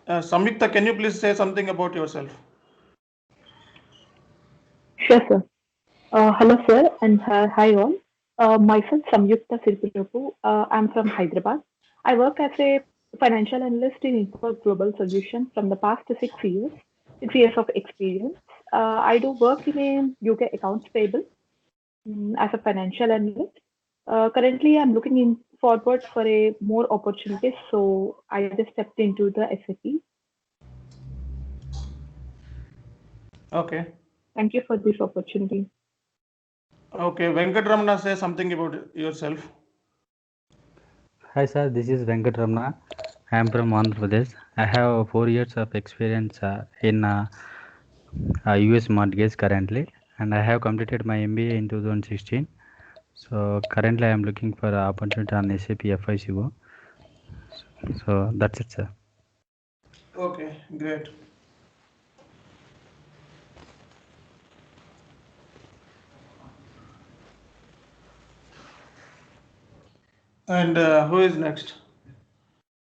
Samyukta, can you please say something about yourself? Sure, sir. Hello, sir, and hi all. Myself, Samyukta Sirpurapu. I'm from Hyderabad. I work as a financial analyst in Info Global Solutions from the past 6 years, 6 years of experience. I do work in a UK accounts payable as a financial analyst. Currently, I'm looking in forward for a more opportunities, so I just stepped into the SAP. Okay. Thank you for this opportunity. Okay. Venkatramana, say something about yourself. Hi sir, this is Venkatramana. I am from Andhra Pradesh. I have 4 years of experience in US mortgage currently, and I have completed my MBA in 2016. So currently I am looking for an opportunity on SAP FICO. So that's it, sir. Okay, great. And who is next?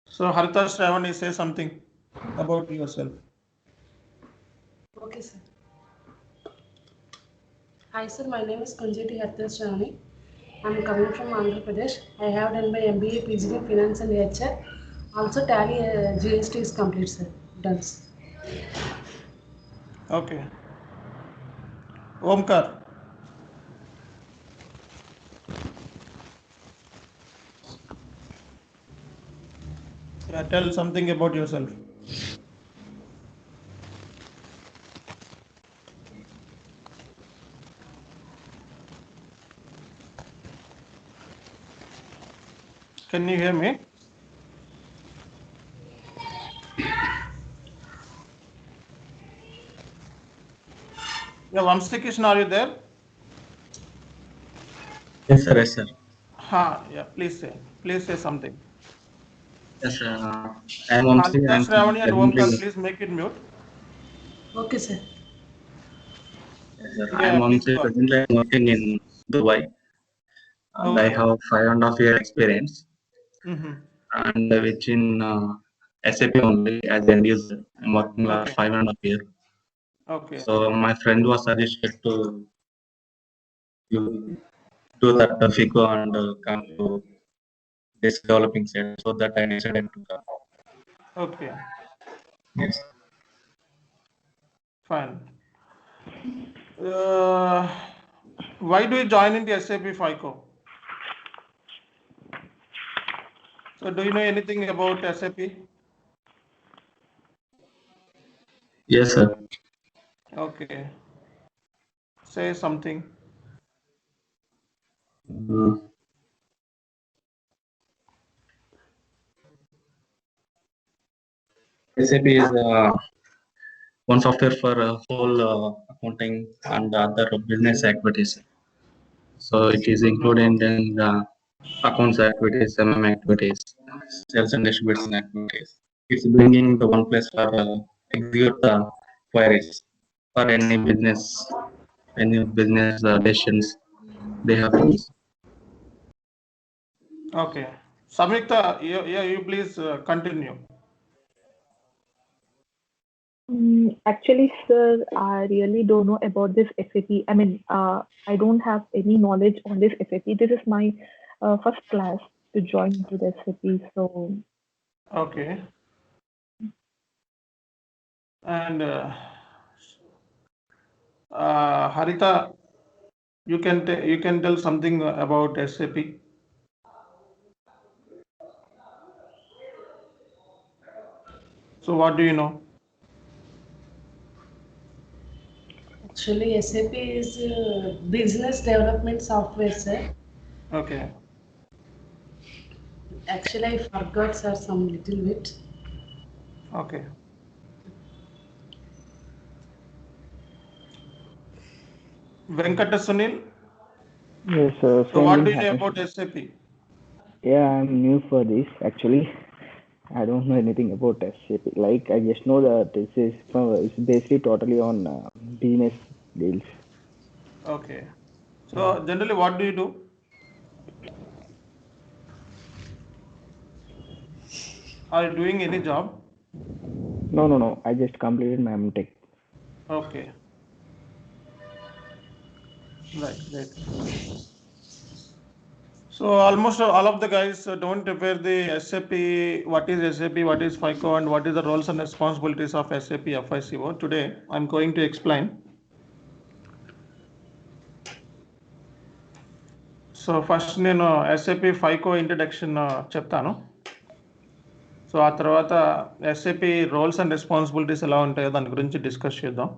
So Harita Shravani, say something about yourself. Okay, sir. Hi, sir. My name is Kunjeti Hathaswani. I'm coming from Andhra Pradesh. I have done my MBA, PG in Finance and HR. Also, Tally GST is complete, sir. Done. Okay. Omkar. Yeah, tell something about yourself. Can you hear me? Yeah, Vamsi Krishna, are you there? Yes, sir. Yes, sir. Ha, yeah, please say. Please say something. Yes, I am Vamsi. I Harita am Shravani and Omkar, presently. please make it mute. Okay, sir. Yes, sir. I am Yeah, please Vamsi. go on. Presently, I am working in Dubai, and I Okay. have 5.5 year experience. Mm-hmm. And which in SAP only as end user. I'm working last Okay. 5.5 years. Okay. So my friend was suggested to you do that FICO and come to this developing side. So that I decided to come. Okay. Yes. Fine. Uh, why do you join in the SAP FICO? So do you know anything about SAP? Yes, sir. Okay. Say something. Mm. SAP is one software for whole accounting and other business activities. So it is included in the accounts activities, activities, sales and distribution activities. It's bringing the one place for execute the queries for any business decisions they have to use. Okay. Samyukta, you please continue. Actually, sir, I really don't know about this SAP. I mean, I don't have any knowledge on this SAP. This is my first class to join to the SAP. So, Okay. And Harita, you can tell something about SAP. So what do you know? Actually, SAP is business development software, sir. Okay. Actually, I forgot, sir, some little bit. Okay. Venkata Sunil. Yes, So same what thing do you know happens. about SAP? Yeah, I'm new for this actually. I don't know anything about SAP. Like I just know that this is it's basically totally on business deals. Okay. So generally, what do you do? Are you doing any job? No. I just completed my MTech. Okay. Right. So almost all of the guys don't prepare the SAP, what is SAP, what is FICO, and what is the roles and responsibilities of SAP FICO. Today, I'm going to explain. So first నేను SAP ఫైకో introduction చెప్తాను. So ఆ తర్వాత SAP roles and responsibilities ఎలా ఉంటాయో దాని గురించి discuss చేద్దాం.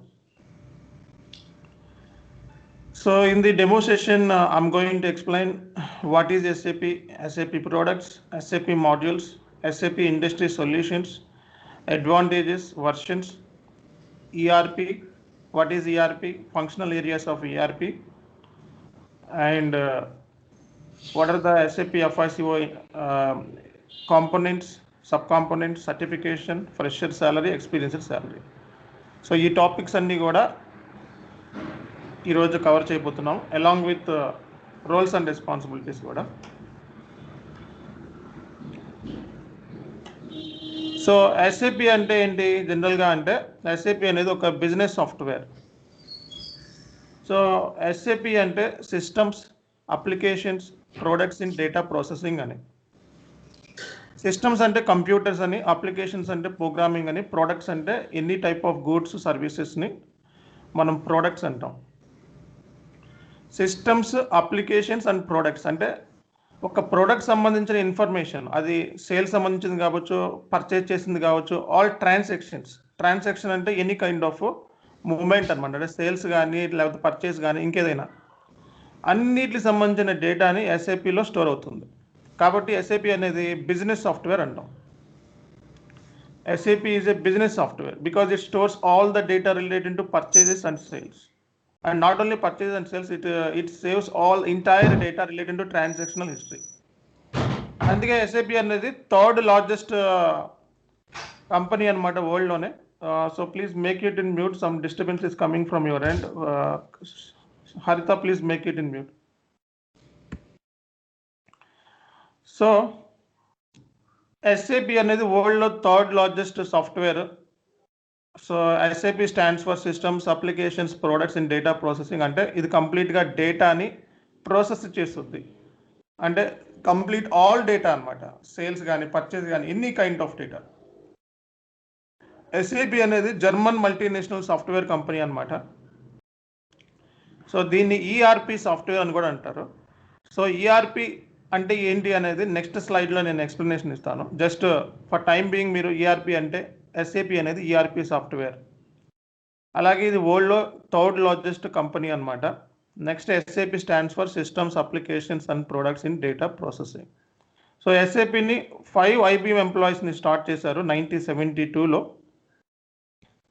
So in the demo session I'm going to explain what is SAP, SAP products, SAP modules, SAP industry solutions, advantages, versions, ERP, what is ERP, functional areas of ERP, and what are the SAP FICO components, subcomponents, certification, fresher salary, experienced salary. So ఈ topics అన్నీ కూడా ఈరోజు cover చేయబోతున్నాం along with roles and responsibilities కూడా. So SAP అంటే ఏంటి జనరల్గా అంటే ఎస్ఏపి అనేది ఒక బిజినెస్ సాఫ్ట్వేర్. సో ఎస్ఏపి అంటే systems, applications, products in data processing అని. సిస్టమ్స్ అంటే కంప్యూటర్స్ అని, అప్లికేషన్స్ అంటే ప్రోగ్రామింగ్ అని, ప్రోడక్ట్స్ అంటే ఎనీ టైప్ ఆఫ్ గూడ్స్ సర్వీసెస్ని మనం ప్రోడక్ట్స్ అంటాం. సిస్టమ్స్, అప్లికేషన్స్ అండ్ ప్రోడక్ట్స్ అంటే ఒక ప్రోడక్ట్ సంబంధించిన ఇన్ఫర్మేషన్, అది సేల్స్ సంబంధించింది కావచ్చు, పర్చేజ్ చేసింది కావచ్చు, ఆల్ ట్రాన్సాక్షన్ అంటే ఎనీ కైండ్ ఆఫ్ మూమెంట్ అనమాట. అంటే సేల్స్ కానీ లేకపోతే పర్చేస్ కానీ ఇంకేదైనా అన్నిటికి సంబంధించిన డేటాని ఎస్ఏపిలో స్టోర్ అవుతుంది. కాబట్టి ఎస్ఏపి అనేది బిజినెస్ సాఫ్ట్వేర్ అంటాం. SAP is a business software because it stores all the data related to purchases and sales. And not only purchase and sales, it saves all entire data related to transactional history. అందుకే SAP అనేది third largest company అనమాట వరల్డ్లోనే. So please make it in mute, some disturbance is coming from your end. Haritha, please make it in mute. So SAP అనేది వరల్డ్లో third largest software. So SAP stands for systems, applications, products in data processing. అంటే ఇది కంప్లీట్గా డేటాని process చేస్తుంది. అంటే complete all data అనమాట, sales కానీ పర్చేస్ కానీ any kind of data. SAP అనేది జర్మన్ మల్టీనేషనల్ సాఫ్ట్వేర్ కంపెనీ అనమాట. సో దీన్ని ఈఆర్పి సాఫ్ట్వేర్ అని కూడా అంటారు. సో ఈఆర్పి అంటే ఏంటి అనేది నెక్స్ట్ స్లైడ్లో నేను ఎక్స్ప్లెనేషన్ ఇస్తాను. జస్ట్ ఫర్ టైం బీయింగ్ మీరు ఈఆర్పి అంటే ఎస్ఏపి అనేది ఈఆర్పి సాఫ్ట్వేర్. అలాగే ఇది వరల్డ్లో థర్డ్ లార్జెస్ట్ కంపెనీ అనమాట. Next SAP stands for systems, applications and products in data processing. So ఎస్ఏపిని 5 IBM ఎంప్లాయీస్ని స్టార్ట్ చేశారు 1972లో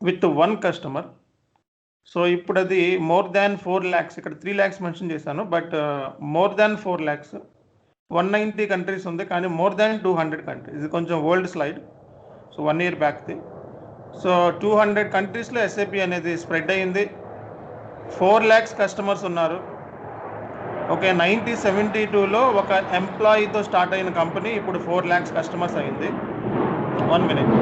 విత్ 1 కస్టమర్. సో ఇప్పుడు అది మోర్ దాన్ 4 lakhs, ఇక్కడ 3 lakhs మెన్షన్ చేశాను, but more than 4 lakhs, 190 countries ఉంది, కానీ మోర్ దాన్ 200 కంట్రీస్. ఇది కొంచెం ఓల్డ్ స్లైడ్, సో 1 year బ్యాక్ది. సో 200 కంట్రీస్లో ఎస్ఏపి అనేది స్ప్రెడ్ అయ్యింది. 4 lakhs కస్టమర్స్ ఉన్నారు. ఓకే, 1972లో ఒక ఎంప్లాయీతో స్టార్ట్ అయిన కంపెనీ ఇప్పుడు 4 lakhs కస్టమర్స్ అయింది. 1 minute.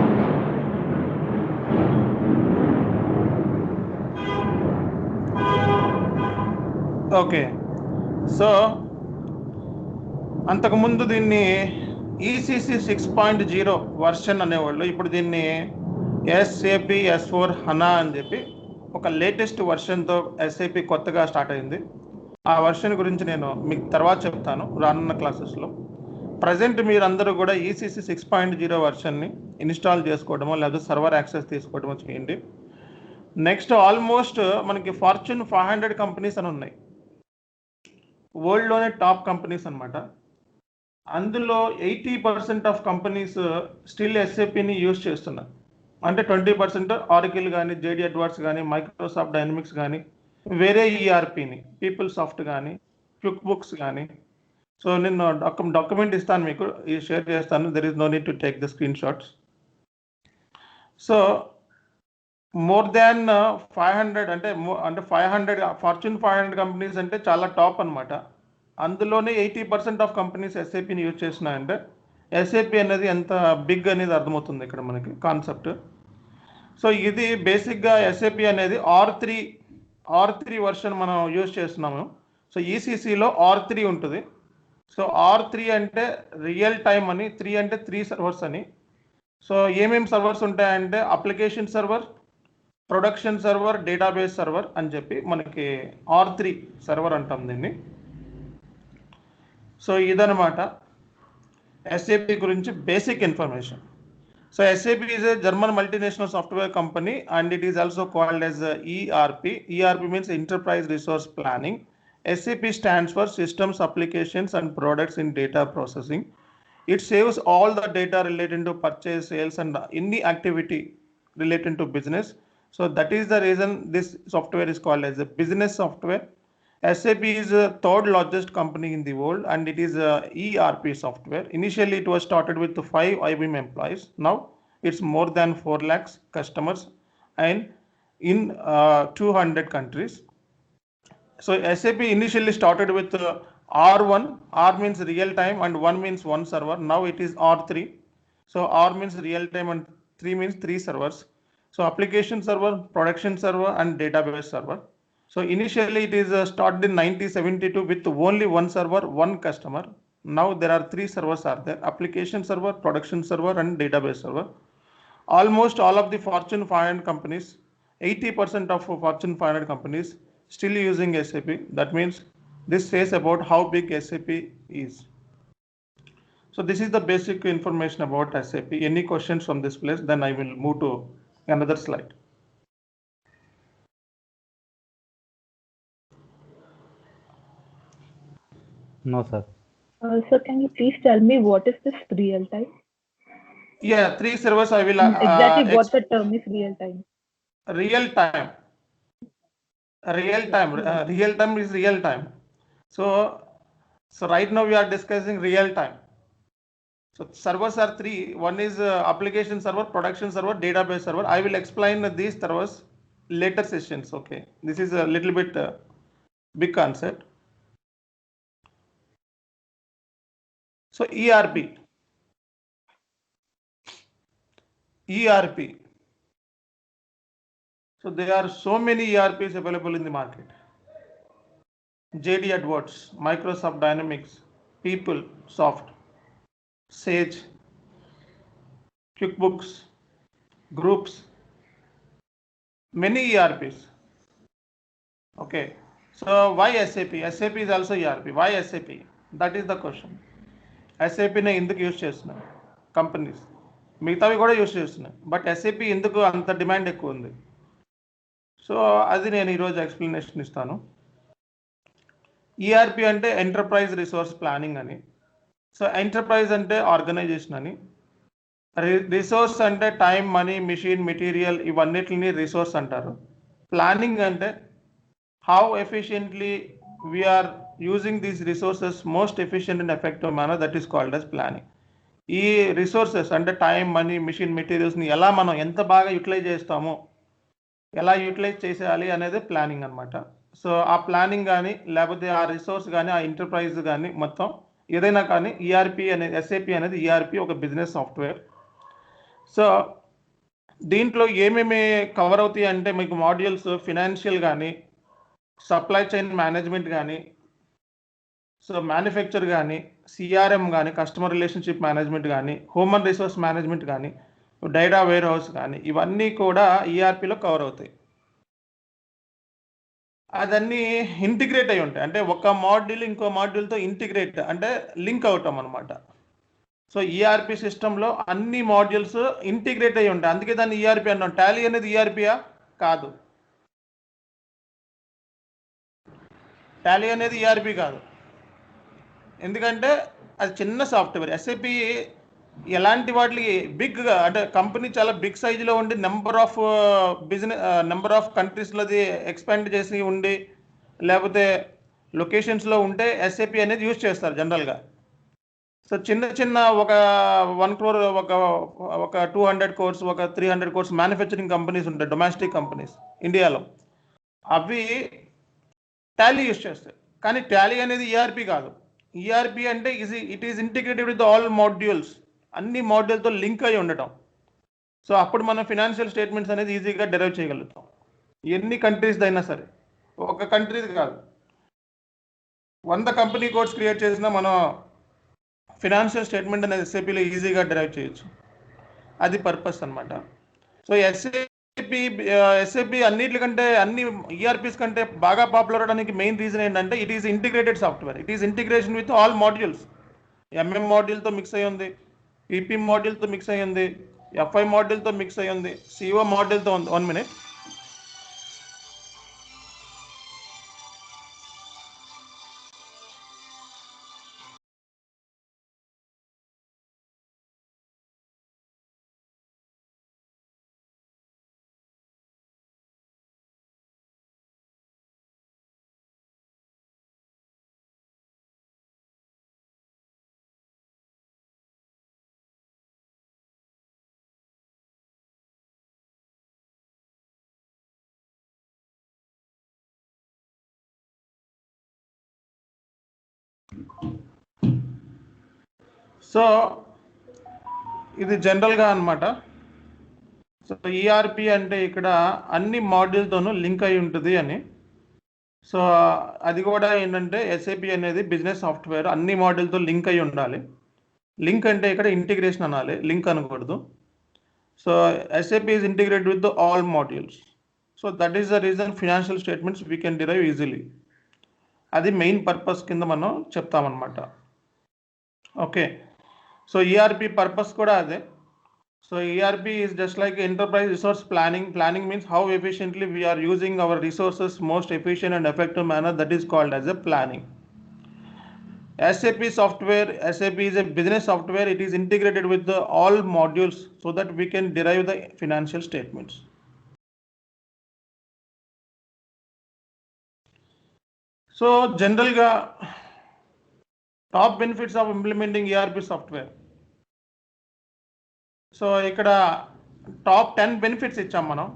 ఓకే, సో అంతకుముందు దీన్ని ఈసీసీ 6.0 వర్షన్ అనేవాళ్ళు. ఇప్పుడు దీన్ని ఎస్ఏపి S4 HANA అని చెప్పి ఒక లేటెస్ట్ వర్షన్తో ఎస్ఏపి కొత్తగా స్టార్ట్ అయింది. ఆ వర్షన్ గురించి నేను మీకు తర్వాత చెప్తాను రానున్న క్లాసెస్లో. ప్రజెంట్ మీరందరూ కూడా ఈసీసీ 6.0 వర్షన్ని ఇన్స్టాల్ చేసుకోవడమో లేదా సర్వర్ యాక్సెస్ తీసుకోవడమో చేయండి. నెక్స్ట్ ఆల్మోస్ట్ మనకి ఫార్చ్యూన్ 500 కంపెనీస్ అని ఉన్నాయి, వరల్డ్లోనే టాప్ కంపెనీస్ అనమాట. అందులో 80% ఆఫ్ కంపెనీస్ స్టిల్ ఎస్ఏపిని యూజ్ చేస్తున్నారు. అంటే 20% ఆరికిల్ కానీ, జేడీ ఎడ్వర్డ్స్ కానీ, మైక్రోసాఫ్ట్ డైనమిక్స్ కానీ, వేరే ఈఆర్పిని, పీపుల్ సాఫ్ట్ కానీ, క్విక్ బుక్స్ కానీ. సో నేను డాక్యుమెంట్ ఇస్తాను మీకు, షేర్ చేస్తాను. There is no need to take the screen shots. So more than 500 అంటే 500 ఫార్చ్యూన్ 500 కంపెనీస్ అంటే చాలా టాప్ అనమాట. అందులోనే 80% ఆఫ్ కంపెనీస్ ఎస్ఏపిని యూజ్ చేస్తున్నాయంటే ఎస్ఏపి అనేది ఎంత బిగ్ అనేది అర్థమవుతుంది ఇక్కడ మనకి కాన్సెప్ట్. సో ఇది బేసిక్గా ఎస్ఏపి అనేది R3 వర్షన్ మనం యూజ్ చేస్తున్నాము. సో ఈసీసీలో R3 ఉంటుంది. సో R3 అంటే రియల్ టైమ్ అని, 3 అంటే 3 సర్వర్స్ అని. సో ఏమేమి సర్వర్స్ ఉంటాయంటే application server, production server, database server అని చెప్పి మనకి R3 సర్వర్ అంటాం దీన్ని. సో ఇదనమాట ఎస్ఏపి గురించి basic information. So SAP is a German multinational software company and it is also called as ERP. ERP means Enterprise Resource Planning. SAP stands for Systems, Applications and Products in Data Processing. It saves all the data related to purchase, sales and any activity related to business. So that is the reason this software is called as a business software. SAP is the third largest company in the world and it is a ERP software. Initially it was started with 5 IBM employees. Now it's more than 4 lakhs customers and in 200 countries. So SAP initially started with R1, R means real time and 1 means 1 server. Now it is R3. So R means real time and 3 means 3 servers. So application server, production server and database server. So initially it is started in 1972 with only 1 server, 1 customer. Now there are 3 servers are there: application server, production server and database server. Almost all of the Fortune 500 companies, 80% of Fortune 500 companies still using SAP. That means this says about how big SAP is. So this is the basic information about SAP. Any questions from this place? Then I will move to another slide. No, sir. Sir, can you please tell me what is this real time? Yeah, 3 servers I will Exactly what the term is real time. Real time. Real time is real time. So right now we are discussing real time. So servers are 3. One is application server, production server, database server. I will explain these servers later sessions. Okay, this is a little bit big concept. So ERP. So there are so many ERPs available in the market. JD Edwards, Microsoft Dynamics, PeopleSoft, Sage, QuickBooks, Groups, many ERPs. Okay, so why SAP? SAP is also ERP. Why SAP? That is the question. SAP ని ఎందుకు use చేస్తున్నాయి companies? మిగతావి కూడా use చేస్తున్నాయి, but SAP ఎందుకు అంత demand ఎక్కువ ఉంది? సో అది నేను ఈరోజు ఎక్స్ప్లెనేషన్ ఇస్తాను. ERP అంటే ఎంటర్ప్రైజ్ రిసోర్స్ ప్లానింగ్ అని. సో ఎంటర్ప్రైజ్ అంటే ఆర్గనైజేషన్ అని. రిసోర్స్ అంటే టైం, మనీ, మిషన్, మెటీరియల్ ఇవన్నిటిని రిసోర్స్ అంటారు. ప్లానింగ్ అంటే how efficiently we are using these resources most efficient and effective manner, that is called as planning. ఈ రిసోర్సెస్ అంటే టైం, మనీ, మిషన్, మెటీరియల్స్ని ఎలా మనం ఎంత బాగా యూటిలైజ్ చేస్తామో, ఎలా యూటిలైజ్ చేసేయాలి అనేది ప్లానింగ్ అనమాట. సో ఆ ప్లానింగ్ కానీ లేకపోతే ఆ రిసోర్స్ కానీ ఆ ఎంటర్ప్రైజ్ కానీ మొత్తం ఏదైనా కానీ ERP అనేది, SAP అనేది ERP ఒక బిజినెస్ సాఫ్ట్వేర్. సో దీంట్లో ఏమేమి కవర్ అవుతాయి అంటే మీకు మాడ్యూల్స్ ఫినాన్షియల్ కానీ, సప్లై చైన్ మేనేజ్మెంట్ కానీ, సో మ్యానుఫ్యాక్చర్ కానీ, CRM కానీ, కస్టమర్ రిలేషన్షిప్ మేనేజ్మెంట్ కానీ, హ్యూమన్ రిసోర్స్ మేనేజ్మెంట్ కానీ, డేటా వేర్ హౌస్ కానీ, ఇవన్నీ కూడా ERPలో కవర్ అవుతాయి. అదన్నీ ఇంటిగ్రేట్ అయి ఉంటాయి. అంటే ఒక మాడ్యూల్ ఇంకో మాడ్యూల్తో ఇంటిగ్రేట్ అంటే లింక్ అవుతాం అనమాట. సో ERP సిస్టంలో అన్ని మాడ్యూల్స్ ఇంటిగ్రేట్ అయి ఉంటాయి, అందుకే దాన్ని ERP అన్నాం. టాలీ అనేది ERPయా? కాదు. టాలీ అనేది ERP కాదు, ఎందుకంటే అది చిన్న సాఫ్ట్వేర్. SAP ఎలాంటి వాటికి బిగ్గా అంటే కంపెనీ చాలా బిగ్ సైజులో ఉండి నెంబర్ ఆఫ్ కంట్రీస్లోది ఎక్స్పాండ్ చేసి ఉండి లేకపోతే లొకేషన్స్లో ఉంటే SAP అనేది యూజ్ చేస్తారు జనరల్గా. సో చిన్న ఒక 1 crore ఒక 200 crores ఒక 300 crores మ్యానుఫ్యాక్చరింగ్ కంపెనీస్ ఉంటాయి, డొమెస్టిక్ కంపెనీస్ ఇండియాలో, అవి టాలీ యూజ్ చేస్తాయి. కానీ టాలీ అనేది ERP కాదు. ERP అంటే it is integrated with all modules, అన్ని మాడ్యూల్తో లింక్ అయి ఉండటం. సో అప్పుడు మనం ఫినాన్షియల్ స్టేట్మెంట్స్ అనేది ఈజీగా డెరైవ్ చేయగలుగుతాం. ఎన్ని కంట్రీస్ అయినా సరే, ఒక కంట్రీది కాదు, 100 కంపెనీ కోడ్స్ క్రియేట్ చేసినా మనం ఫినాన్షియల్ స్టేట్మెంట్ అనేది ఎస్ఏపిలో ఈజీగా డెరైవ్ చేయొచ్చు. అది పర్పస్ అనమాట. సో ఎస్ఏపి అన్నిటికంటే అన్ని ఈఆర్పీస్ కంటే బాగా పాపులర్ అవడానికి మెయిన్ రీజన్ ఏంటంటే it is integrated software. It is integration with all modules. MM మాడ్యూల్తో మిక్స్ అయ్యి ఉంది, పీపీ మాడ్యూల్తో మిక్స్ అయ్యి ఉంది, ఎఫ్ఐ మాడ్యూల్తో మిక్స్ అయ్యి ఉంది, సిఓ మాడ్యూల్తో ఉంది. 1 minute. సో ఇది జనరల్గా అనమాట. సో ఈఆర్పి అంటే ఇక్కడ అన్ని మాడ్యూల్తోనూ లింక్ అయి ఉంటుంది అని. సో అది కూడా ఏంటంటే ఎస్ఏపి అనేది బిజినెస్ సాఫ్ట్వేర్, అన్ని మాడ్యూల్తో లింక్ అయి ఉండాలి. లింక్ అంటే ఇక్కడ ఇంటిగ్రేషన్ అనాలి, లింక్ అనకూడదు. So SAP is integrated with all modules. So that is the reason financial statements we can derive easily. అది మెయిన్ పర్పస్ కింద మనం చెప్తామన్నమాట. ఓకే, సో ఈఆర్పి పర్పస్ కూడా అదే. So ERP is just like enterprise resource planning. Planning means how efficiently we are using our resources most efficient and effective manner. That is called as a planning. SAP software, SAP is a business software. It is integrated with the all modules so that we can derive the financial statements. So general ga top benefits of implementing ERP software. So ఇక్కడ top 10 benefits ఇచ్చాం మనం.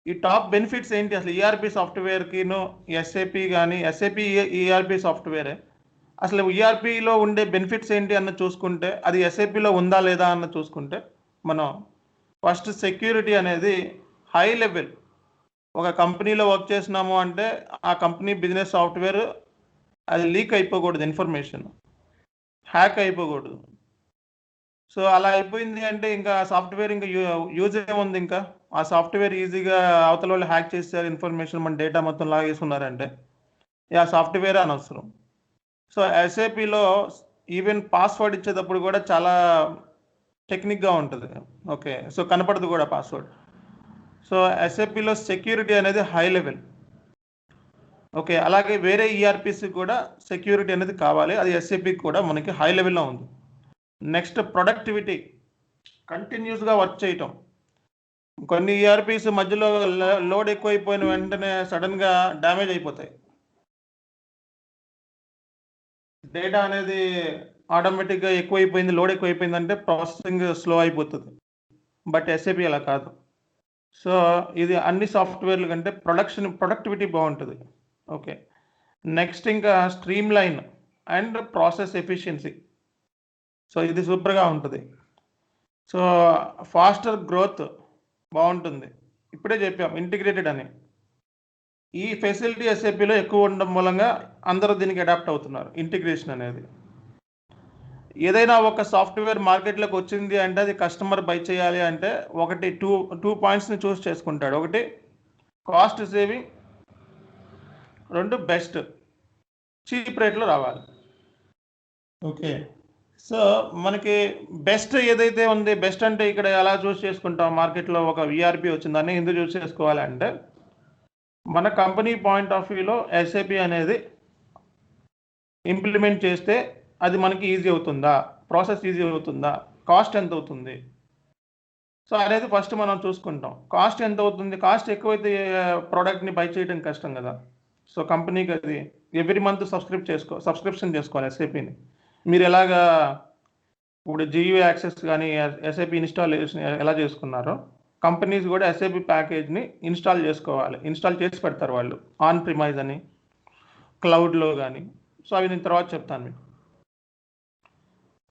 ఈ top benefits ఏంటి అసలు ERP సాఫ్ట్వేర్కిను SAP కానీ, SAP ERP సాఫ్ట్వేరే. అసలు ఈఆర్పిలో ఉండే benefits ఏంటి అన్న చూసుకుంటే, అది ఎస్ఏపిలో ఉందా లేదా అన్న చూసుకుంటే, మనం ఫస్ట్ సెక్యూరిటీ అనేది హై లెవెల్. ఒక కంపెనీలో వర్క్ చేసినాము అంటే ఆ కంపెనీ బిజినెస్ సాఫ్ట్వేర్ అది లీక్ అయిపోకూడదు, ఇన్ఫర్మేషన్ హ్యాక్ అయిపోకూడదు. సో అలా అయిపోయింది అంటే ఇంకా సాఫ్ట్వేర్ ఇంకా యూజ్ ఏముంది, ఇంకా ఆ సాఫ్ట్వేర్ ఈజీగా అవతల వాళ్ళు హ్యాక్ చేస్తారు, ఇన్ఫర్మేషన్ మన డేటా మొత్తం లాగేసుకున్నారంటే ఆ సాఫ్ట్వేర్ అనవసరం. సో ఎస్ఏపిలో ఈవెన్ పాస్వర్డ్ ఇచ్చేటప్పుడు కూడా చాలా టెక్నిక్గా ఉంటుంది. ఓకే, సో కనపడదు కూడా పాస్వర్డ్. సో ఎస్ఏపిలో సెక్యూరిటీ అనేది హై లెవెల్. ఓకే, అలాగే వేరే ఈఆర్పిసి కూడా సెక్యూరిటీ అనేది కావాలి, అది ఎస్ఏపికి కూడా మనకి హై లెవెల్లో ఉంది. నెక్స్ట్ ప్రొడక్టివిటీ, కంటిన్యూస్గా వర్క్ చేయటం. కొన్ని ఈఆర్పీస్ మధ్యలో లోడ్ ఎక్కువైపోయిన వెంటనే సడన్గా డ్యామేజ్ అయిపోతాయి, డేటా అనేది ఆటోమేటిక్గా ఎక్కువైపోయింది, లోడ్ ఎక్కువైపోయింది అంటే ప్రాసెసింగ్ స్లో అయిపోతుంది. బట్ ఎస్ఏపి అలా కాదు. సో ఇది అన్ని సాఫ్ట్వేర్ల కంటే ప్రొడక్టివిటీ బాగుంటుంది. ఓకే, నెక్స్ట్ ఇంకా stream line and process efficiency. So ఇది సూపర్గా ఉంటుంది. సో ఫాస్టర్ గ్రోత్ బాగుంటుంది. ఇప్పుడే చెప్పాం ఇంటిగ్రేటెడ్ అని. ఈ ఫెసిలిటీ ఎస్ఏపిలో ఎక్కువ ఉండడం మూలంగా అందరూ దీనికి అడాప్ట్ అవుతున్నారు, ఇంటిగ్రేషన్ అనేది. ఏదైనా ఒక సాఫ్ట్వేర్ మార్కెట్లోకి వచ్చింది అంటే అది కస్టమర్ బై చేయాలి అంటే ఒకటి టూ పాయింట్స్ని చూస్ చేసుకుంటాడు. ఒకటి కాస్ట్ సేవింగ్, 2 బెస్ట్, చీప్ రేట్లో రావాలి. ఓకే, సో మనకి బెస్ట్ ఏదైతే ఉంది, బెస్ట్ అంటే ఇక్కడ ఎలా చూస్ చేసుకుంటాం, మార్కెట్లో ఒక ఈఆర్పి వచ్చిందని ఎందుకు చూస్ చేసుకోవాలంటే మన కంపెనీ పాయింట్ ఆఫ్ వ్యూలో ఎస్ఏపి అనేది ఇంప్లిమెంట్ చేస్తే అది మనకి ఈజీ అవుతుందా, ప్రాసెస్ ఈజీ అవుతుందా, కాస్ట్ ఎంత అవుతుంది, సో అనేది ఫస్ట్ మనం చూసుకుంటాం. కాస్ట్ ఎంత అవుతుంది, కాస్ట్ ఎక్కువైతే ప్రోడక్ట్ని బై చేయడం కష్టం కదా. సో కంపెనీకి అది ఎవ్రీ మంత్ సబ్స్క్రిప్షన్ చేసుకోవాలి ఎస్ఏపిని. మీరు ఎలాగా ఇప్పుడు జియో యాక్సెస్ కానీ ఎస్ఏపి ఇన్స్టాలేషన్ ఎలా చేసుకున్నారో కంపెనీస్ కూడా ఎస్ఏపి ప్యాకేజ్ని ఇన్స్టాల్ చేసుకోవాలి. ఇన్స్టాల్ చేసి పెడతారు వాళ్ళు ఆన్ ప్రిమైజ్ అని, క్లౌడ్లో కానీ. సో అవి నేను తర్వాత చెప్తాను మీకు.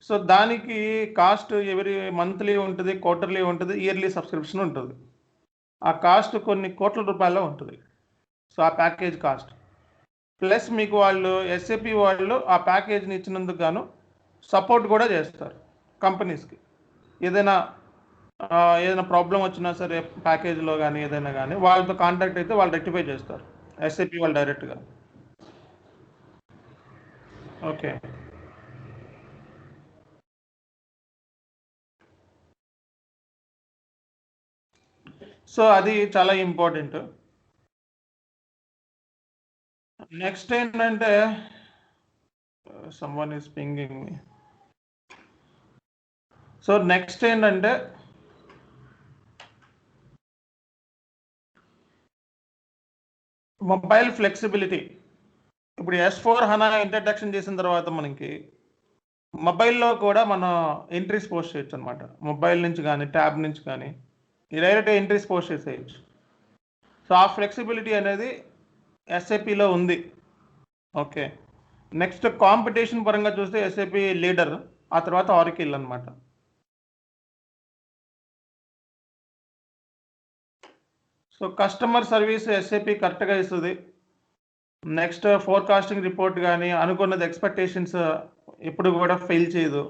సో దానికి కాస్ట్ ఎవరి మంత్లీ ఉంటుంది, క్వార్టర్లీ ఉంటుంది, ఇయర్లీ సబ్స్క్రిప్షన్ ఉంటుంది. ఆ కాస్ట్ కొన్ని కోట్ల రూపాయల్లో ఉంటుంది. సో ఆ ప్యాకేజ్ కాస్ట్ ప్లస్ మీకు వాళ్ళు ఎస్ఏపి వాళ్ళు ఆ ప్యాకేజ్ని ఇచ్చినందుకు గాను సపోర్ట్ కూడా చేస్తారు కంపెనీస్కి. ఏదైనా ప్రాబ్లం వచ్చినా సరే ప్యాకేజ్లో కానీ ఏదైనా కానీ వాళ్ళతో కాంటాక్ట్ అయితే వాళ్ళు రెక్టిఫై చేస్తారు ఎస్ఏపి వాళ్ళు డైరెక్ట్గా. ఓకే, సో అది చాలా ఇంపార్టెంట్. నెక్స్ట్ ఏంటంటే someone is pinging me. So next ఏంటంటే మొబైల్ ఫ్లెక్సిబిలిటీ. ఇప్పుడు S/4HANA ఇంట్రడక్షన్ చేసిన తర్వాత మనకి మొబైల్లో కూడా మనం ఎంట్రీస్ పోస్ట్ చేయొచ్చు అనమాట. మొబైల్ నుంచి కానీ ట్యాబ్ నుంచి కానీ డైరెక్ట్గా ఎంట్రీస్ పోస్ట్ చేసేయచ్చు. సో ఆ ఫ్లెక్సిబిలిటీ అనేది ఎస్ఏపిలో ఉంది. ఓకే, నెక్స్ట్ కాంపిటీషన్ పరంగా చూస్తే ఎస్ఏపి లీడర్, ఆ తర్వాత ఆరికిల్ అనమాట. సో కస్టమర్ సర్వీస్ ఎస్ఏపి కరెక్ట్గా ఇస్తుంది. నెక్స్ట్ ఫోర్కాస్టింగ్ రిపోర్ట్ కానీ అనుకున్నది ఎక్స్పెక్టేషన్స్ ఎప్పుడు కూడా ఫెయిల్ చేయదు.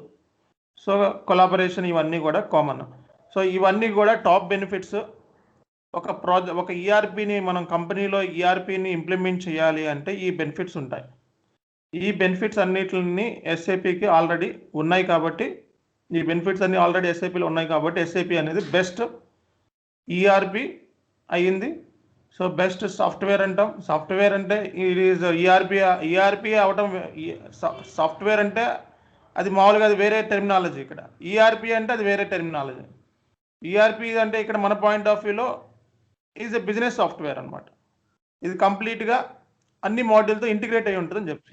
సో కొలాబరేషన్ ఇవన్నీ కూడా కామన్. సో ఇవన్నీ కూడా టాప్ బెనిఫిట్స్. ఒక ఈఆర్పిని మనం కంపెనీలో ఈఆర్పిని ఇంప్లిమెంట్ చేయాలి అంటే ఈ బెనిఫిట్స్ ఉంటాయి. ఈ బెనిఫిట్స్ అన్నిటిని ఎస్ఏపికి ఆల్రెడీ ఉన్నాయి కాబట్టి ఎస్ఏపి అనేది బెస్ట్ ఈఆర్పి అయ్యింది. సో బెస్ట్ సాఫ్ట్వేర్ అంటాం. సాఫ్ట్వేర్ అంటే ఇట్ ఈజ్ ఈఆర్పి అవటం. సాఫ్ట్వేర్ అంటే అది మామూలుగా అది వేరే టెర్మినాలజీ. ఇక్కడ ఈఆర్పి అంటే అది వేరే టెర్మినాలజీ. ఈఆర్పి అంటే ఇక్కడ మన పాయింట్ ఆఫ్ వ్యూలో ఈజ్ ఎ బిజినెస్ సాఫ్ట్వేర్ అనమాట. ఇది కంప్లీట్గా అన్ని మాడ్యూల్తో ఇంటిగ్రేట్ అయి ఉంటుందని చెప్పి.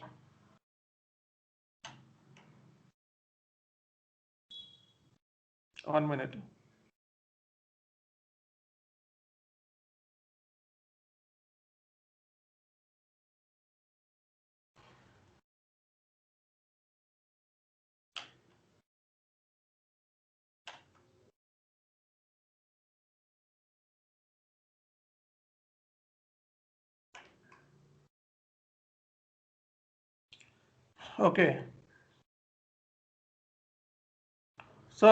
One minute. ఓకే, సో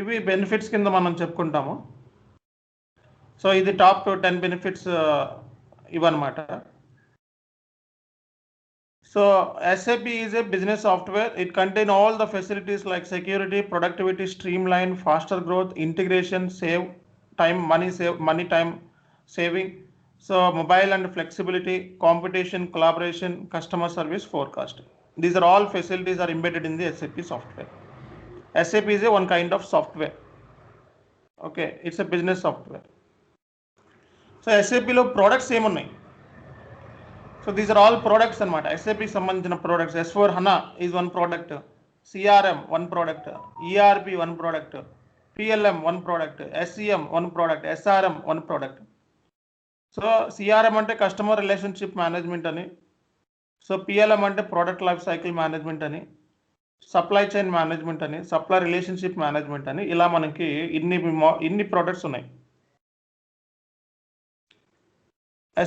ఇవి బెనిఫిట్స్ కింద మనం చెప్పుకుంటాము. సో ఇది టాప్ 10 బెనిఫిట్స్ ఇవన్నమాట. So SAP is a business software. It contains all the facilities like security, productivity, streamline, faster growth, integration, save time, money time saving. So mobile and flexibility, competition, collaboration, customer service, forecasting. These are all facilities are embedded in the SAP software. SAP is one kind of software. Okay, it's a business software. So SAP lo products em unnai. So these are all products anamata. SAP sambandhina products. S/4HANA is one product, CRM one product, ERP one product, PLM one product, SCM one product, SRM one product. So CRM అంటే customer relationship management అని, so PLM అంటే product life cycle management అని, supply chain management అని, supply relationship management అని, ఇలా మనకి ఇన్ని products ఉన్నాయి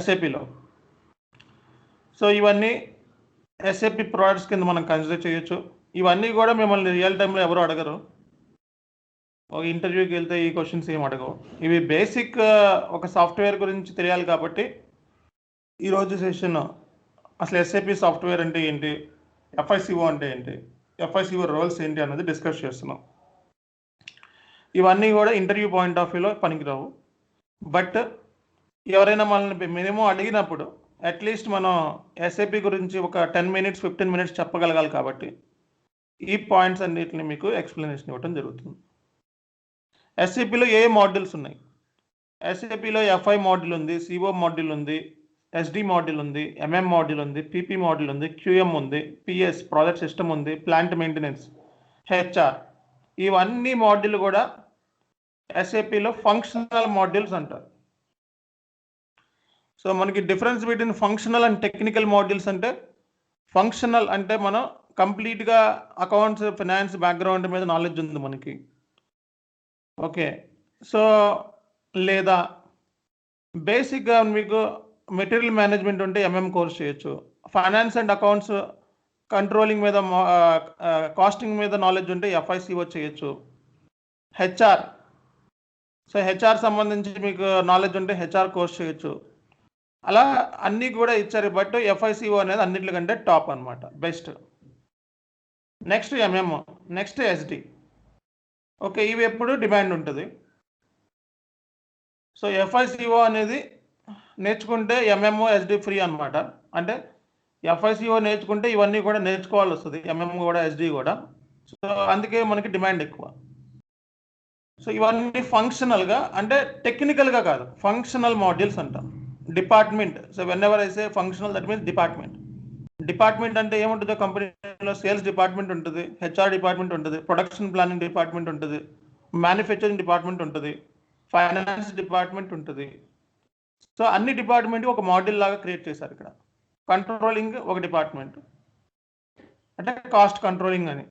SAPలో. సో ఇవన్నీ SAP ప్రోడక్ట్స్ కింద మనం కన్సిడర్ చేయొచ్చు. ఇవన్నీ కూడా మిమ్మల్ని రియల్ టైంలో ఎవరు అడగరు. ఒక ఇంటర్వ్యూకి వెళ్తే ఈ క్వశ్చన్స్ ఏం అడగవు. ఇవి బేసిక్ ఒక సాఫ్ట్వేర్ గురించి తెలియాలి కాబట్టి ఈరోజు సెషన్ అసలు SAP సాఫ్ట్వేర్ అంటే ఏంటి, FICO అంటే ఏంటి, FICO రోల్స్ ఏంటి అన్నది డిస్కస్ చేస్తున్నాం. ఇవన్నీ కూడా ఇంటర్వ్యూ పాయింట్ ఆఫ్ వ్యూలో పనికిరావు. బట్ ఎవరైనా మనల్ని మినిమం అడిగినప్పుడు అట్లీస్ట్ మనం SAP గురించి ఒక 10 minutes 15 minutes చెప్పగలగాలి కాబట్టి ఈ పాయింట్స్ అన్నిటిని మీకు ఎక్స్ప్లెనేషన్ ఇవ్వడం జరుగుతుంది. SAPలో ఏ మాడ్యూల్స్ ఉన్నాయి? SAPలో FI మాడ్యూల్ ఉంది, CO మాడ్యూల్ ఉంది, SD మాడ్యూల్ ఉంది, MM మాడ్యూల్ ఉంది, PP మాడ్యూల్ ఉంది, QM ఉంది, PS ప్రాజెక్ట్ సిస్టమ్ ఉంది, ప్లాంట్ మెయింటెనెన్స్, HR. ఇవన్నీ మాడ్యూల్ కూడా SAPలో ఫంక్షనల్ మాడ్యూల్స్ అంటారు. సో మనకి difference between functional and technical modules అంటే, ఫంక్షనల్ అంటే మనం కంప్లీట్గా అకౌంట్స్ ఫైనాన్స్ బ్యాక్గ్రౌండ్ మీద నాలెడ్జ్ ఉంది మనకి. ఓకే, సో లేదా బేసిక్గా మీకు మెటీరియల్ మేనేజ్మెంట్ ఉంటే కోర్స్ చేయొచ్చు. ఫైనాన్స్ అండ్ అకౌంట్స్ కంట్రోలింగ్ మీద కాస్టింగ్ మీద నాలెడ్జ్ ఉంటే FICO చేయొచ్చు. హెచ్ఆర్, సో హెచ్ఆర్ సంబంధించి మీకు నాలెడ్జ్ ఉంటే హెచ్ఆర్ కోర్స్ చేయొచ్చు. అలా అన్నీ కూడా ఇచ్చారు. బట్ FICO అనేది అన్నిటికంటే టాప్ అనమాట, best. Next next SD. Okay, ఇవి ఎప్పుడు డిమాండ్ ఉంటుంది. సో FICO అనేది నేర్చుకుంటే SD ఫ్రీ అనమాట. అంటే FICO నేర్చుకుంటే ఇవన్నీ కూడా నేర్చుకోవాల్సి వస్తుంది, కూడా SD కూడా. సో అందుకే మనకి డిమాండ్ ఎక్కువ. సో ఇవన్నీ ఫంక్షనల్గా, అంటే టెక్నికల్గా కాదు, ఫంక్షనల్ మాడ్యూల్స్ అంటాం. Department, so when ever I say functional, that means department. Department అంటే ఏముంటుందో, కంపెనీలో సేల్స్ డిపార్ట్మెంట్ ఉంటుంది, HR డిపార్ట్మెంట్ ఉంటుంది, ప్రొడక్షన్ ప్లానింగ్ డిపార్ట్మెంట్ ఉంటుంది, మ్యానుఫ్యాక్చరింగ్ డిపార్ట్మెంట్ ఉంటుంది, ఫైనాన్స్ డిపార్ట్మెంట్ ఉంటుంది. సో అన్ని డిపార్ట్మెంట్ ఒక మాడ్యూల్ లాగా క్రియేట్ చేశారు ఇక్కడ. కంట్రోలింగ్ ఒక డిపార్ట్మెంట్, అంటే కాస్ట్ కంట్రోలింగ్ అని.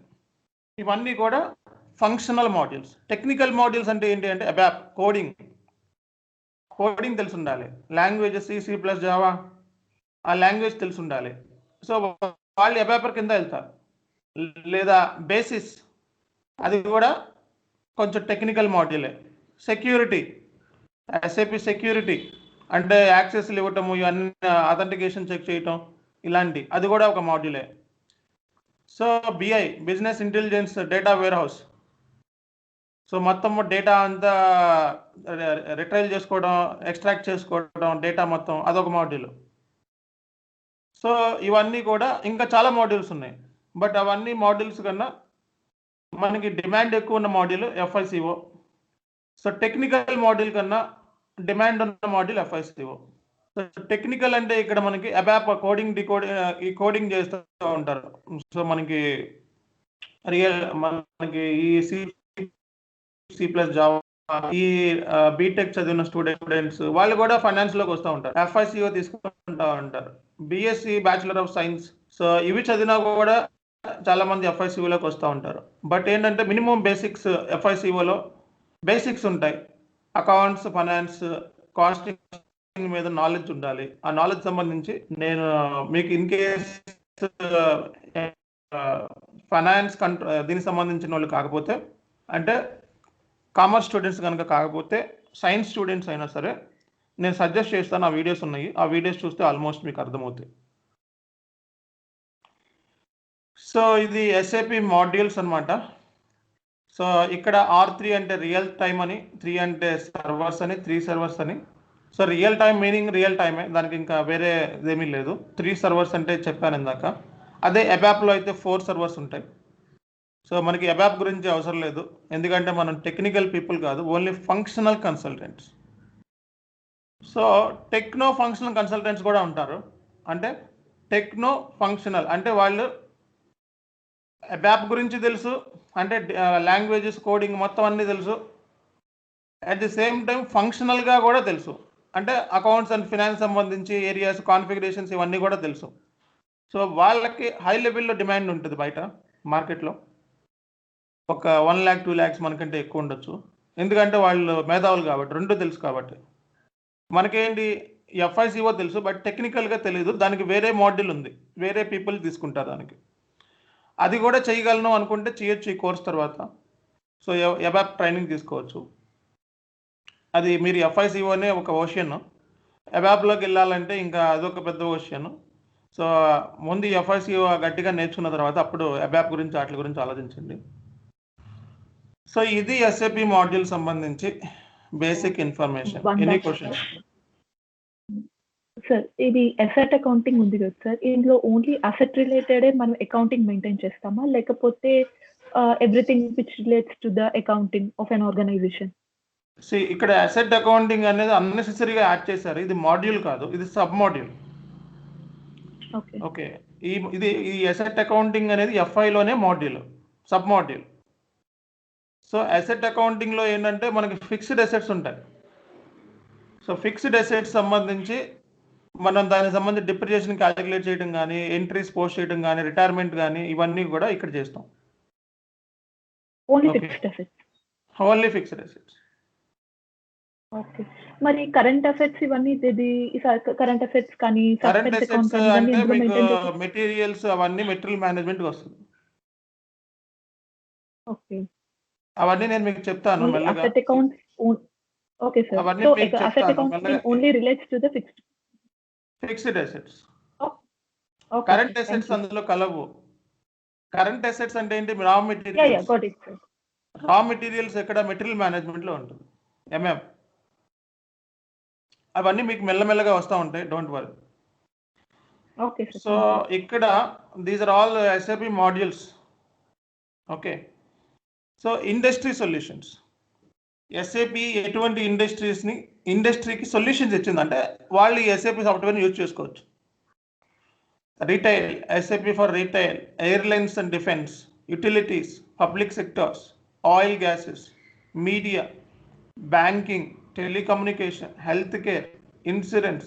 ఇవన్నీ కూడా ఫంక్షనల్ మాడ్యూల్స్. టెక్నికల్ మాడ్యూల్స్ అంటే ఏంటి అంటే అబాప్, కోడింగ్ తెలిసి ఉండాలి. లాంగ్వేజెస్ C++, జావా, ఆ లాంగ్వేజ్ తెలిసి ఉండాలి. సో వాళ్ళు అబాపర్ కింద వెళ్తారు. లేదా బేసిస్, అది కూడా కొంచెం టెక్నికల్ మాడ్యూలే. సెక్యూరిటీ, SAP సెక్యూరిటీ అంటే యాక్సెస్లు ఇవ్వటము, ఇవన్నీ అథెంటికేషన్ చెక్ చేయటం, ఇలాంటి, అది కూడా ఒక మాడ్యూలే. So BI, business intelligence, data warehouse. So మొత్తం డేటా అంతా రిట్రైవ్ చేసుకోవడం, ఎక్స్ట్రాక్ట్ చేసుకోవడం, డేటా మొత్తం, అదొక మాడ్యూల్. సో ఇవన్నీ కూడా ఇంకా చాలా మాడ్యూల్స్ ఉన్నాయి. బట్ అవన్నీ మాడ్యూల్స్ కన్నా మనకి డిమాండ్ ఎక్కువ ఉన్న module FICO. So technical module కన్నా డిమాండ్ ఉన్న మాడ్యూల్ FICO. సో టెక్నికల్ అంటే ఇక్కడ మనకి అబాప్, కోడింగ్, ఈ కోడింగ్ చేస్తూ ఉంటారు. సో మనకి మనకి ఈ C++, జావా, ఈ బీటెక్ చదివిన స్టూడెంట్స్ వాళ్ళు కూడా ఫైనాన్స్లోకి వస్తూ ఉంటారు, FICO తీసుకుంటూ ఉంటారు. BSc, bachelor of science, so ఇవి చదివినా కూడా చాలా మంది FICOలోకి వస్తూ ఉంటారు. బట్ ఏంటంటే మినిమం బేసిక్స్ FICOలో బేసిక్స్ ఉంటాయి. అకౌంట్స్, ఫైనాన్స్, కాస్టింగ్ మీద నాలెడ్జ్ ఉండాలి. ఆ నాలెడ్జ్ సంబంధించి నేను మీకు ఇన్ కేస్ ఫైనాన్స్ దీనికి సంబంధించిన వాళ్ళు కాకపోతే, అంటే కామర్స్ స్టూడెంట్స్ కనుక కాకపోతే, సైన్స్ స్టూడెంట్స్ అయినా సరే నేను సజెస్ట్ చేస్తాను. ఆ వీడియోస్ ఉన్నాయి, ఆ వీడియోస్ చూస్తే ఆల్మోస్ట్ మీకు అర్థమవుతాయి. సో ఇది SAP మాడ్యూల్స్ అనమాట. సో ఇక్కడ R3 అంటే రియల్ టైమ్ అని, 3 అంటే సర్వర్స్ అని, 3 సర్వర్స్ అని. So real time meaning real టైమే, దానికి ఇంకా వేరే ఏమీ లేదు. 3 సర్వర్స్ అంటే చెప్పాను ఇందాక. అదే అబాప్లో అయితే 4 సర్వర్స్ ఉంటాయి. సో మనకి అబాప్ గురించి అవసరం లేదు, ఎందుకంటే మనం టెక్నికల్ పీపుల్ కాదు, only functional consultants. So techno functional consultants కూడా ఉంటారు. అంటే టెక్నో ఫంక్షనల్ అంటే వాళ్ళు అబాప్ గురించి తెలుసు, అంటే లాంగ్వేజెస్, కోడింగ్ మొత్తం అన్నీ తెలుసు. అట్ ది సేమ్ టైం ఫంక్షనల్గా కూడా తెలుసు, అంటే అకౌంట్స్ అండ్ ఫినాన్స్ సంబంధించి ఏరియాస్, కాన్ఫిగరేషన్స్, ఇవన్నీ కూడా తెలుసు. సో వాళ్ళకి హై లెవెల్లో డిమాండ్ ఉంటుంది బయట మార్కెట్లో. ఒక 1 lakh 2 lakhs మనకంటే ఎక్కువ ఉండొచ్చు, ఎందుకంటే వాళ్ళు మేధావులు కాబట్టి, రెండు తెలుసు కాబట్టి. మనకేంటి FICO తెలుసు, బట్ టెక్నికల్గా తెలియదు, దానికి వేరే మాడ్యూల్ ఉంది, వేరే పీపుల్ తీసుకుంటారు దానికి. అది కూడా చేయగలను అనుకుంటే చేయొచ్చు ఈ కోర్స్ తర్వాత. సో అబాప్ ట్రైనింగ్ తీసుకోవచ్చు. అది మీరు FICOనే ఒక ఓషన్, అబాప్లోకి వెళ్ళాలంటే ఇంకా అదొక పెద్ద ఓషన్. సో ముందు FICO గట్టిగా నేర్చుకున్న తర్వాత అప్పుడు అబాప్ గురించి, వాటి గురించి ఆలోచించండి. సో ఇది SAP మాడ్యూల్ సంబంధించి basic information. Any questions? Sir ఇది అసెట్ అకౌంటింగ్ ఉంది కదా సార్, ఇందులో ఓన్లీ అసెట్ రిలేటెడే మనం అకౌంటింగ్ మెయింటైన్ చేస్తామా, లేకపోతే everything which relates to the accounting of an organization? ఇక్కడ అసెట్ అకౌంటింగ్ అనేది అన్నెసెసరీగా యాడ్ చేశారు. ఇది మాడ్యూల్ కాదు, ఇది సబ్ మాడ్యూల్. ఓకే, ఈ అసెట్ అకౌంటింగ్ అనేది FIలోనే module, sub module. So asset అకౌంటింగ్లో ఏంటంటే మనకి ఫిక్స్డ్ అసెట్స్ ఉంటాయి. సో ఫిక్స్డ్ అసెట్స్ సంబంధించి మనం దానికి సంబంధించి డిప్రిసియేషన్ క్యాలిక్యులేట్ చేయడం కానీ, ఎంట్రీస్ పోస్ట్ చేయడం కానీ, రిటైర్మెంట్ కానీ, ఇవన్నీ కూడా ఇక్కడ చేస్తాం. Only Okay. Fixed assets. Only fixed assets. Okay. మరి కరెంట్ అసెట్స్ ఇవన్నీ ఇది కరెంట్ అసెట్స్ కానీ కరెంట్ సస్పెన్స్ అకౌంట్ అసెట్స్ కానీ ఇవన్నీ అంటే ఎందులో మీకు మెయింటైన్ చేస్తారు? మెటీరియల్స్ అవన్నీ మెటీరియల్ మేనేజ్మెంట్కి వస్తుంది. ఓకే. అవన్నీ నేను మీకు చెప్తాను ఓన్లీ మెల్లగా. Asset accounts. Okay sir. అవన్నీ సో మీకు అసెట్ చెప్తాను అకౌంట్స్ మెల్లగా. Only relates to the fixed. Fixed assets. Okay. Current assets అందులో కలవు. కరెంట్ అసెట్స్ అంటే ఏంటి? Raw yeah materials. Got it sir. Raw materials ఎక్కడ? మెటీరియల్ మేనేజ్మెంట్లో ఉంటుంది, ఎంఎం. అవన్నీ మీకు మెల్లమెల్లగా వస్తూ ఉంటాయి, don't worry. Okay sir. So ఇక్కడ these are all SAP modules. Okay. So industry solutions. SAP ఎటువంటి ఇండస్ట్రీకి సొల్యూషన్స్ ఇచ్చిందంటే వాళ్ళు ఈ ఎస్ఏపి సాఫ్ట్వేర్ని యూజ్ చేసుకోవచ్చు. Retail, SAP for retail, airlines and defence, utilities, public sectors, oil gases, media, banking, telecommunication, health care, insurance,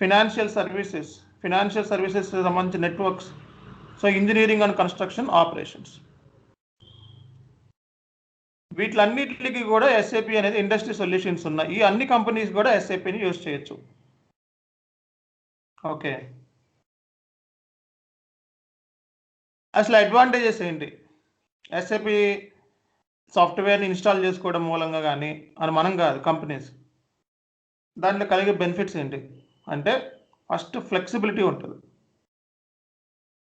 financial services సంబంధించిన networks, so engineering and construction operations. వీటిలన్నిటికి కూడా ఎస్ఏపి అనేది ఇండస్ట్రీ సొల్యూషన్స్ ఉన్నాయి. ఈ అన్ని companies కూడా ఎస్ఏపిని use చేయొచ్చు. Okay. అసలు అడ్వాంటేజెస్ ఏంటి? ఎస్ఏపి సాఫ్ట్వేర్ని ఇన్స్టాల్ చేసుకోవడం మూలంగా కానీ అని మనం కాదు, కంపెనీస్. దాంట్లో కలిగే బెనిఫిట్స్ ఏంటి అంటే ఫస్ట్ ఫ్లెక్సిబిలిటీ ఉంటుంది.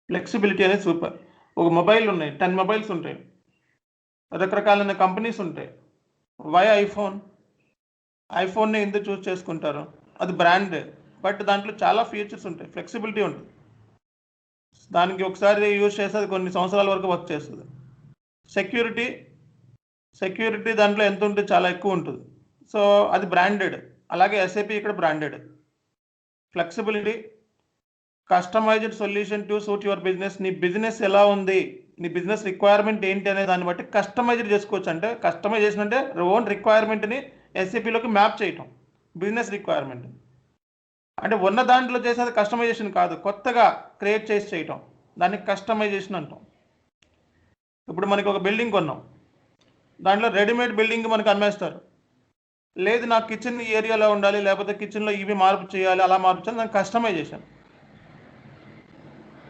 ఫ్లెక్సిబిలిటీ అనేది సూపర్. ఒక మొబైల్ ఉన్నాయి, 10 మొబైల్స్ ఉంటాయి, రకరకాలైన కంపెనీస్ ఉంటాయి. వై ఐఫోన్ని ఎందుకు చూస్ చేసుకుంటారు? అది బ్రాండ్, బట్ దాంట్లో చాలా ఫీచర్స్ ఉంటాయి, ఫ్లెక్సిబిలిటీ ఉంటుంది. దానికి ఒకసారి యూజ్ చేస్తే అది కొన్ని సంవత్సరాల వరకు వర్క్ చేస్తుంది. సెక్యూరిటీ దాంట్లో ఎంత ఉంటుంది? చాలా ఎక్కువ ఉంటుంది. సో అది బ్రాండెడ్. అలాగే ఎస్ఏపి ఇక్కడ branded. Flexibility, customised solution to suit your business. నీ బిజినెస్ ఎలా ఉంది, నీ బిజినెస్ రిక్వైర్మెంట్ ఏంటి అనే దాన్ని బట్టి కస్టమైజ్డ్ చేసుకోవచ్చు. అంటే కస్టమైజేషన్ అంటే ఓన్ రిక్వైర్మెంట్ని ఎస్ఏపిలోకి మ్యాప్ చేయటం, బిజినెస్ రిక్వైర్మెంట్. అంటే ఉన్న దాంట్లో చేసేది కస్టమైజేషన్ కాదు, కొత్తగా క్రియేట్ చేసి చేయటం, దాన్ని కస్టమైజేషన్ అంటాం. ఇప్పుడు మనకి ఒక బిల్డింగ్ కొన్నాం, దాంట్లో రెడీమేడ్ బిల్డింగ్ మనకు అమ్మేస్తారు. లేదు నాకు కిచెన్ ఈ ఏరియాలో ఉండాలి, లేకపోతే కిచెన్లో ఇవి మార్పు చేయాలి, అలా మార్పు చేయాలి, దాన్ని customisation.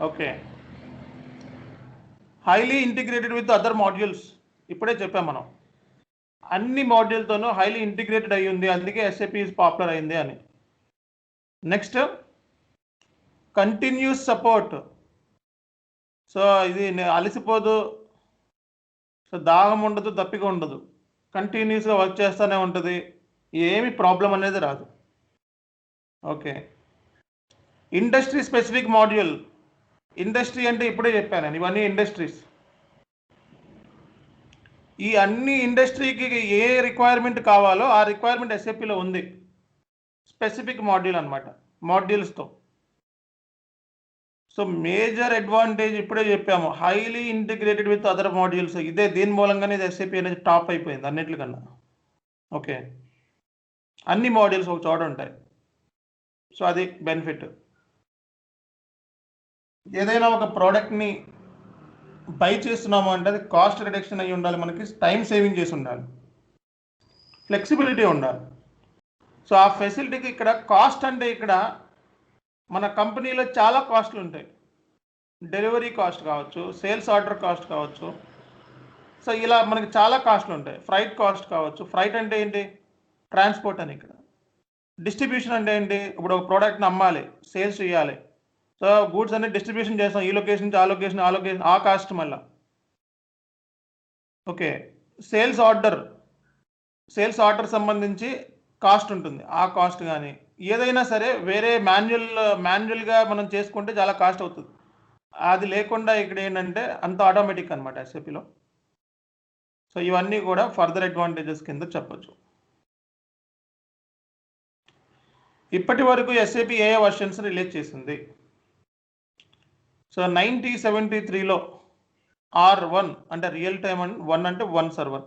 Okay. Highly integrated with other modules. ఇప్పుడే చెప్పాం మనం, అన్ని మాడ్యూల్తోనూ హైలీ ఇంటిగ్రేటెడ్ అయ్యి ఉంది, అందుకే ఎస్ఏపి పాపులర్ అయింది అని. Next continuous support. సో ఇది అలసిపోదు, సో దాహం ఉండదు, దప్పిక ఉండదు, కంటిన్యూస్గా వర్క్ చేస్తూనే ఉంటుంది, ఏమి ప్రాబ్లం అనేది రాదు. Okay. Industry specific module. Industry అంటే ఇప్పుడే చెప్పాను నేను, ఇవన్నీ ఇండస్ట్రీస్. ఈ అన్ని ఇండస్ట్రీకి ఏ రిక్వైర్మెంట్ కావాలో ఆ రిక్వైర్మెంట్ ఎస్ఏపిలో ఉంది. స్పెసిఫిక్ మాడ్యూల్ అనమాట, మాడ్యూల్స్తో. సో మేజర్ అడ్వాంటేజ్ ఇప్పుడే చెప్పాము, highly integrated with other modules. ఇదే దీని మూలంగానే ఎస్ఏపి అనేది టాప్ అయిపోయింది అన్నిటికన్నా. ఓకే. అన్ని మాడ్యూల్స్ ఒక చోట ఉంటాయి, సో అది బెనిఫిట్. ఏదైనా ఒక ప్రోడక్ట్ని బై చేస్తున్నాము అంటే అది కాస్ట్ రిడక్షన్ అయ్యి ఉండాలి, మనకి టైం సేవింగ్ చేసి ఉండాలి, ఫ్లెక్సిబిలిటీ ఉండాలి. సో ఆ ఫెసిలిటీకి ఇక్కడ కాస్ట్ అంటే ఇక్కడ మన కంపెనీలో చాలా కాస్ట్లు ఉంటాయి. డెలివరీ కాస్ట్ కావచ్చు, సేల్స్ ఆర్డర్ కాస్ట్ కావచ్చు, సో ఇలా మనకి చాలా కాస్ట్లు ఉంటాయి. ఫ్రైట్ కాస్ట్ కావచ్చు. ఫ్రైట్ అంటే ఏంటి? ట్రాన్స్పోర్ట్ అని. ఇక్కడ డిస్ట్రిబ్యూషన్ అంటే ఏంటి? ఇప్పుడు ఒక ప్రోడక్ట్ని అమ్మాలి, సేల్స్ చేయాలి, సో గూడ్స్ అన్ని డిస్ట్రిబ్యూషన్ చేస్తాం, ఈ లొకేషన్ నుంచి ఆ లొకేషన్, ఆ కాస్ట్ మళ్ళా. ఓకే. సేల్స్ ఆర్డర్ సంబంధించి కాస్ట్ ఉంటుంది, ఆ కాస్ట్. కానీ ఏదైనా సరే వేరే మాన్యువల్గా మనం చేసుకుంటే చాలా కాస్ట్ అవుతుంది. అది లేకుండా ఇక్కడ ఏంటంటే అంత ఆటోమేటిక్ అనమాట ఎస్ఏపిలో. సో ఇవన్నీ కూడా ఫర్దర్ అడ్వాంటేజెస్ కింద చెప్పచ్చు. ఇప్పటి వరకు ఎస్ఏపి ఏ వర్షన్స్ రిలీజ్ చేసింది? సో 1973లో R1 అంటే రియల్ టైమ్ అండ్ 1 అంటే 1 సర్వర్.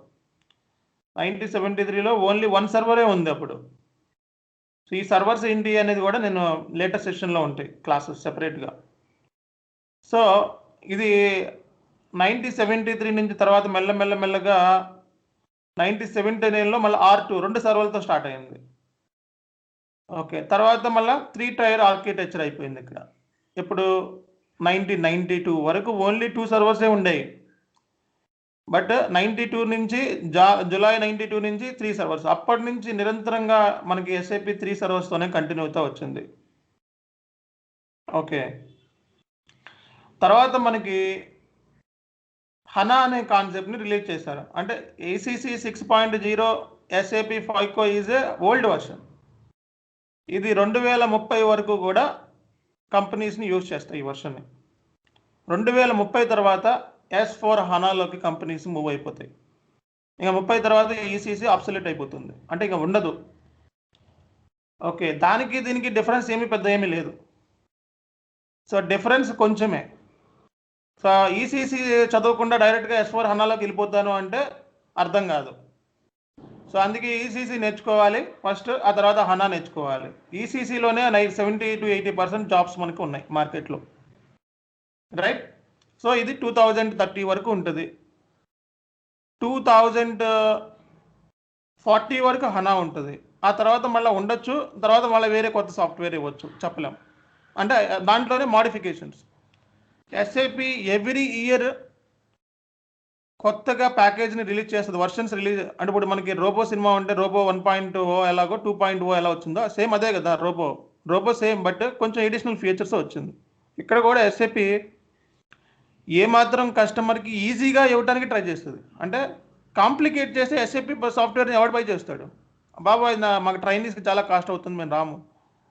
1973లో ఓన్లీ 1 సర్వరే ఉంది అప్పుడు. సో ఈ సర్వర్స్ ఏంటి అనేది కూడా నేను లేటెస్ట్ సెషన్లో ఉంటాయి క్లాసెస్ సెపరేట్గా. సో ఇది 1973 నుంచి తర్వాత మెల్లగా 1979లో మళ్ళీ R2 2 సర్వర్లతో స్టార్ట్ అయింది. ఓకే, తర్వాత మళ్ళీ 3 టైర్ ఆర్కిటెక్చర్ అయిపోయింది ఇక్కడ. ఇప్పుడు 1992 వరకు ఓన్లీ 2 సర్వర్సే ఉండేవి. బట్ 92 నుంచి జూలై 92 నుంచి 3 సర్వర్స్. అప్పటి నుంచి నిరంతరంగా మనకి SAP 3 సర్వర్స్తోనే కంటిన్యూ అవుతూ వచ్చింది. ఓకే, తర్వాత మనకి హనా అనే కాన్సెప్ట్ని రిలీజ్ చేశారు. అంటే ACC 6.0 SAP FICO is a old version. ఇది 2030 వరకు కూడా కంపెనీస్ని యూజ్ చేస్తాయి ఈ వర్షన్ని. 2030 తర్వాత S4 హనాలోకి కంపెనీస్ మూవ్ అయిపోతాయి. ఇంకా 30 తర్వాత ECC అబ్సల్యూట్ అయిపోతుంది, అంటే ఇంకా ఉండదు. ఓకే, దానికి దీనికి డిఫరెన్స్ పెద్ద ఏమీ లేదు. సో డిఫరెన్స్ కొంచెమే. సో ECC చదవకుండా డైరెక్ట్గా S4 హనాలోకి వెళ్ళిపోతాను అంటే అర్థం కాదు. సో అందుకే ECC నేర్చుకోవాలి ఫస్ట్, ఆ తర్వాత హనా నేర్చుకోవాలి. ECCలోనే 70 to 80% జాబ్స్ మనకు ఉన్నాయి మార్కెట్లో, రైట్? సో ఇది 2030 వరకు ఉంటుంది. 2040 వరకు హనా ఉంటుంది. ఆ తర్వాత మళ్ళీ ఉండొచ్చు, తర్వాత మళ్ళీ వేరే కొత్త సాఫ్ట్వేర్ ఇవ్వచ్చు, చెప్పలేం. అంటే దాంట్లోనే మోడిఫికేషన్స్. SAP ఎవ్రీ ఇయర్ కొత్తగా ప్యాకేజ్ని రిలీజ్ చేస్తుంది, వర్షన్స్ రిలీజ్. అంటే ఇప్పుడు మనకి రోబో సినిమా ఉంటే రోబో 1.0 ఎలాగో 2.0 ఎలా వచ్చిందో సేమ్ అదే కదా రోబో సేమ్, బట్ కొంచెం ఎడిషనల్ ఫీచర్స్ వచ్చింది. ఇక్కడ కూడా SAP ఏమాత్రం కస్టమర్కి ఈజీగా ఇవ్వడానికి ట్రై చేస్తుంది. అంటే కాంప్లికేట్ చేస్తే SAP సాఫ్ట్వేర్ని ఎవడు బై చేస్తాడు? బాబు అది మాకు ట్రైనీస్కి చాలా కాస్ట్ అవుతుంది, మేము రాము,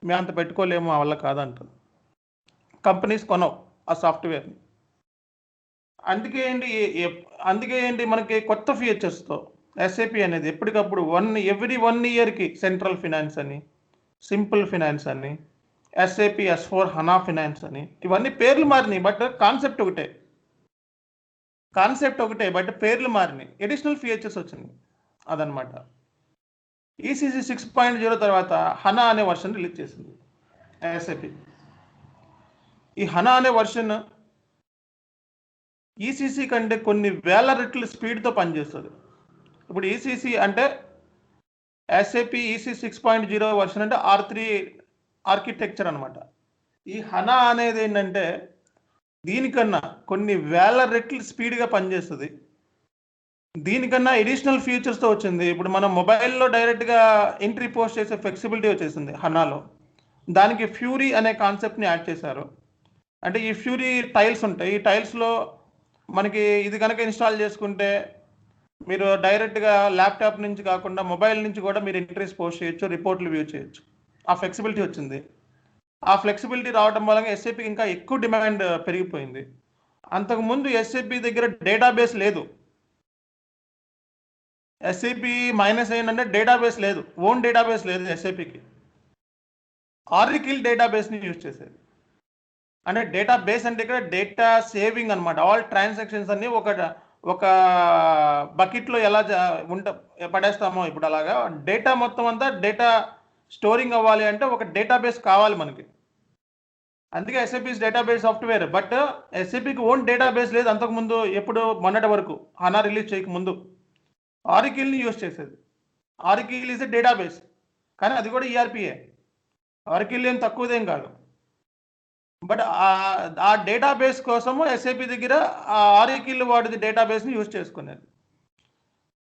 మేము అంత పెట్టుకోలేము, మా వల్ల కాదంటారు. కంపెనీస్ కొనవు ఆ సాఫ్ట్వేర్ని. అందుకే ఏంటి మనకి కొత్త ఫీచర్స్తో SAP అనేది ఎప్పటికప్పుడు ఎవ్రీ 1 ఇయర్కి సెంట్రల్ ఫినాన్స్ అని, సింపుల్ ఫినాన్స్ అని, SAP S4 హనా ఫినాన్స్ అని, ఇవన్నీ పేర్లు మారినాయి, బట్ కాన్సెప్ట్ ఒకటే, బట్ పేర్లు మారినాయి, ఎడిషనల్ ఫీచర్స్ వచ్చినాయి, అదనమాట. ECC 6.0 తర్వాత హనా అనే వర్షన్ రిలీజ్ చేసింది SAP. ఈ హనా అనే వర్షన్ ECC కంటే కొన్ని వేల రెట్ల స్పీడ్తో పనిచేస్తుంది. ఇప్పుడు ECC అంటే SAP ECC 6.0 వర్షన్ అంటే R3 ఆర్కిటెక్చర్ అనమాట. ఈ హనా అనేది ఏంటంటే దీనికన్నా కొన్ని వేల రెట్లు స్పీడ్గా పనిచేస్తుంది. దీనికన్నా ఎడిషనల్ ఫీచర్స్తో వచ్చింది. ఇప్పుడు మనం మొబైల్లో డైరెక్ట్గా ఎంట్రీ పోస్ట్ చేసే ఫ్లెక్సిబిలిటీ వచ్చేసింది హనాలో. దానికి ఫ్యూరీ అనే కాన్సెప్ట్ని యాడ్ చేశారు. అంటే ఈ ఫ్యూరీ టైల్స్ ఉంటాయి, ఈ టైల్స్లో మనకి ఇది కనుక ఇన్స్టాల్ చేసుకుంటే మీరు డైరెక్ట్గా ల్యాప్టాప్ నుంచి కాకుండా మొబైల్ నుంచి కూడా మీరు ఎంట్రీస్ పోస్ట్ చేయొచ్చు, రిపోర్ట్లు వ్యూ చేయొచ్చు. ఆ ఫ్లెక్సిబిలిటీ వచ్చింది. ఆ ఫ్లెక్సిబిలిటీ రావడం వల్ల SAP ఇంకా ఎక్కువ డిమాండ్ పెరిగిపోయింది. అంతకుముందు SAP దగ్గర డేటాబేస్ లేదు. SAP మైనస్ ఏంటంటే డేటాబేస్ లేదు, ఓన్ డేటాబేస్ లేదు SAPకి. ఆరికిల్ డేటాబేస్ని యూజ్ చేసేది. అంటే డేటాబేస్ అంటే ఇక్కడ డేటా సేవింగ్ అనమాట. ఆల్ ట్రాన్సాక్షన్స్ అన్ని ఒక బకెట్లో ఎలా పడేస్తామో ఇప్పుడు అలాగా డేటా మొత్తం అంతా డేటా స్టోరింగ్ అవ్వాలి అంటే ఒక డేటాబేస్ కావాలి మనకి. అందుకే SAP's డేటాబేస్ సాఫ్ట్వేర్. బట్ SAPకి ఓన్ డేటాబేస్ లేదు అంతకుముందు, ఎప్పుడు మొన్నటి వరకు హనా రిలీజ్ చేయకముందు ఆరికిల్ని యూజ్ చేసేది. ఆరికిల్ ఈజ్ ఎ డేటాబేస్, కానీ అది కూడా ERPయే. ఆరికిల్ ఏం తక్కువదేం కాదు. బట్ ఆ డేటాబేస్ కోసము SAP దగ్గర ఆ ఆరికిల్ వాడిది డేటాబేస్ని యూజ్ చేసుకునేది.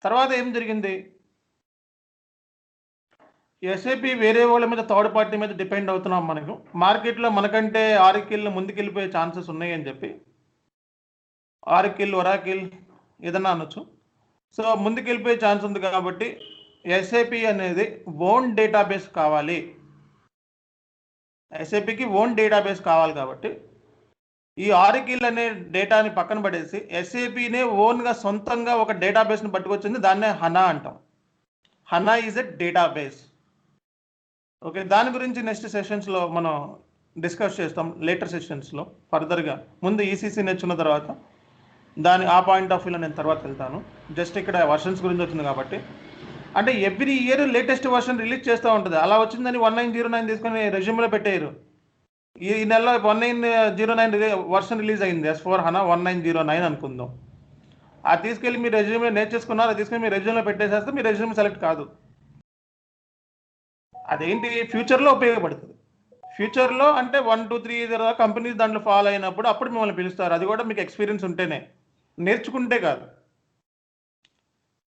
తర్వాత ఏం జరిగింది, SAP వేరే వాళ్ళ మీద థర్డ్ పార్టీ మీద డిపెండ్ అవుతున్నాం. మనకు మార్కెట్లో మనకంటే ఆరికిల్ ముందుకెళ్ళిపోయే ఛాన్సెస్ ఉన్నాయి అని చెప్పి, ఆరికిల్ ఒరాకిల్ ఏదన్నా అనొచ్చు. సో ముందుకెళ్ళిపోయే ఛాన్స్ ఉంది కాబట్టి SAP అనేది ఓన్ డేటాబేస్ కావాలి. SAPకి ఓన్ డేటాబేస్ కావాలి కాబట్టి ఈ ఆరికిల్ అనే డేటాని పక్కన పడేసి SAPనే ఓన్గా సొంతంగా ఒక డేటాబేస్ని పట్టుకొచ్చింది. దాన్నే హనా అంటాం. హనా ఈజ్ ఎ డేటాబేస్. ఓకే, దాని గురించి నెక్స్ట్ సెషన్స్లో మనం డిస్కస్ చేస్తాం, లేటర్ సెషన్స్లో ఫర్దర్గా. ముందు ECC నేర్చుకున్న తర్వాత ఆ పాయింట్ ఆఫ్ వ్యూలో నేను తర్వాత వెళ్తాను. జస్ట్ ఇక్కడ వర్షన్స్ గురించి వచ్చింది కాబట్టి అంటే every year latest version release చేస్తూ ఉంటుంది. అలా వచ్చిందని 1909 తీసుకొని రెజ్యూమ్లో పెట్టేయరు. ఈ నెలలో 1909 వర్షన్ రిలీజ్ అయింది S4 HANA 1909 అనుకుందాం. అది తీసుకెళ్ళి మీ రెజ్యూమ్లో నేర్చేసుకున్నారు, అది తీసుకెళ్ళి మీ రెజ్యూమ్లో పెట్టేసేస్తే మీ రెజ్యూమ్ సెలెక్ట్ కాదు. అదేంటి ఫ్యూచర్లో ఉపయోగపడుతుంది. ఫ్యూచర్లో అంటే 1, 2, 3 కంపెనీస్ దాంట్లో ఫాలో అయినప్పుడు అప్పుడు మిమ్మల్ని పిలుస్తారు. అది కూడా మీకు ఎక్స్పీరియన్స్ ఉంటేనే, నేర్చుకుంటే కాదు.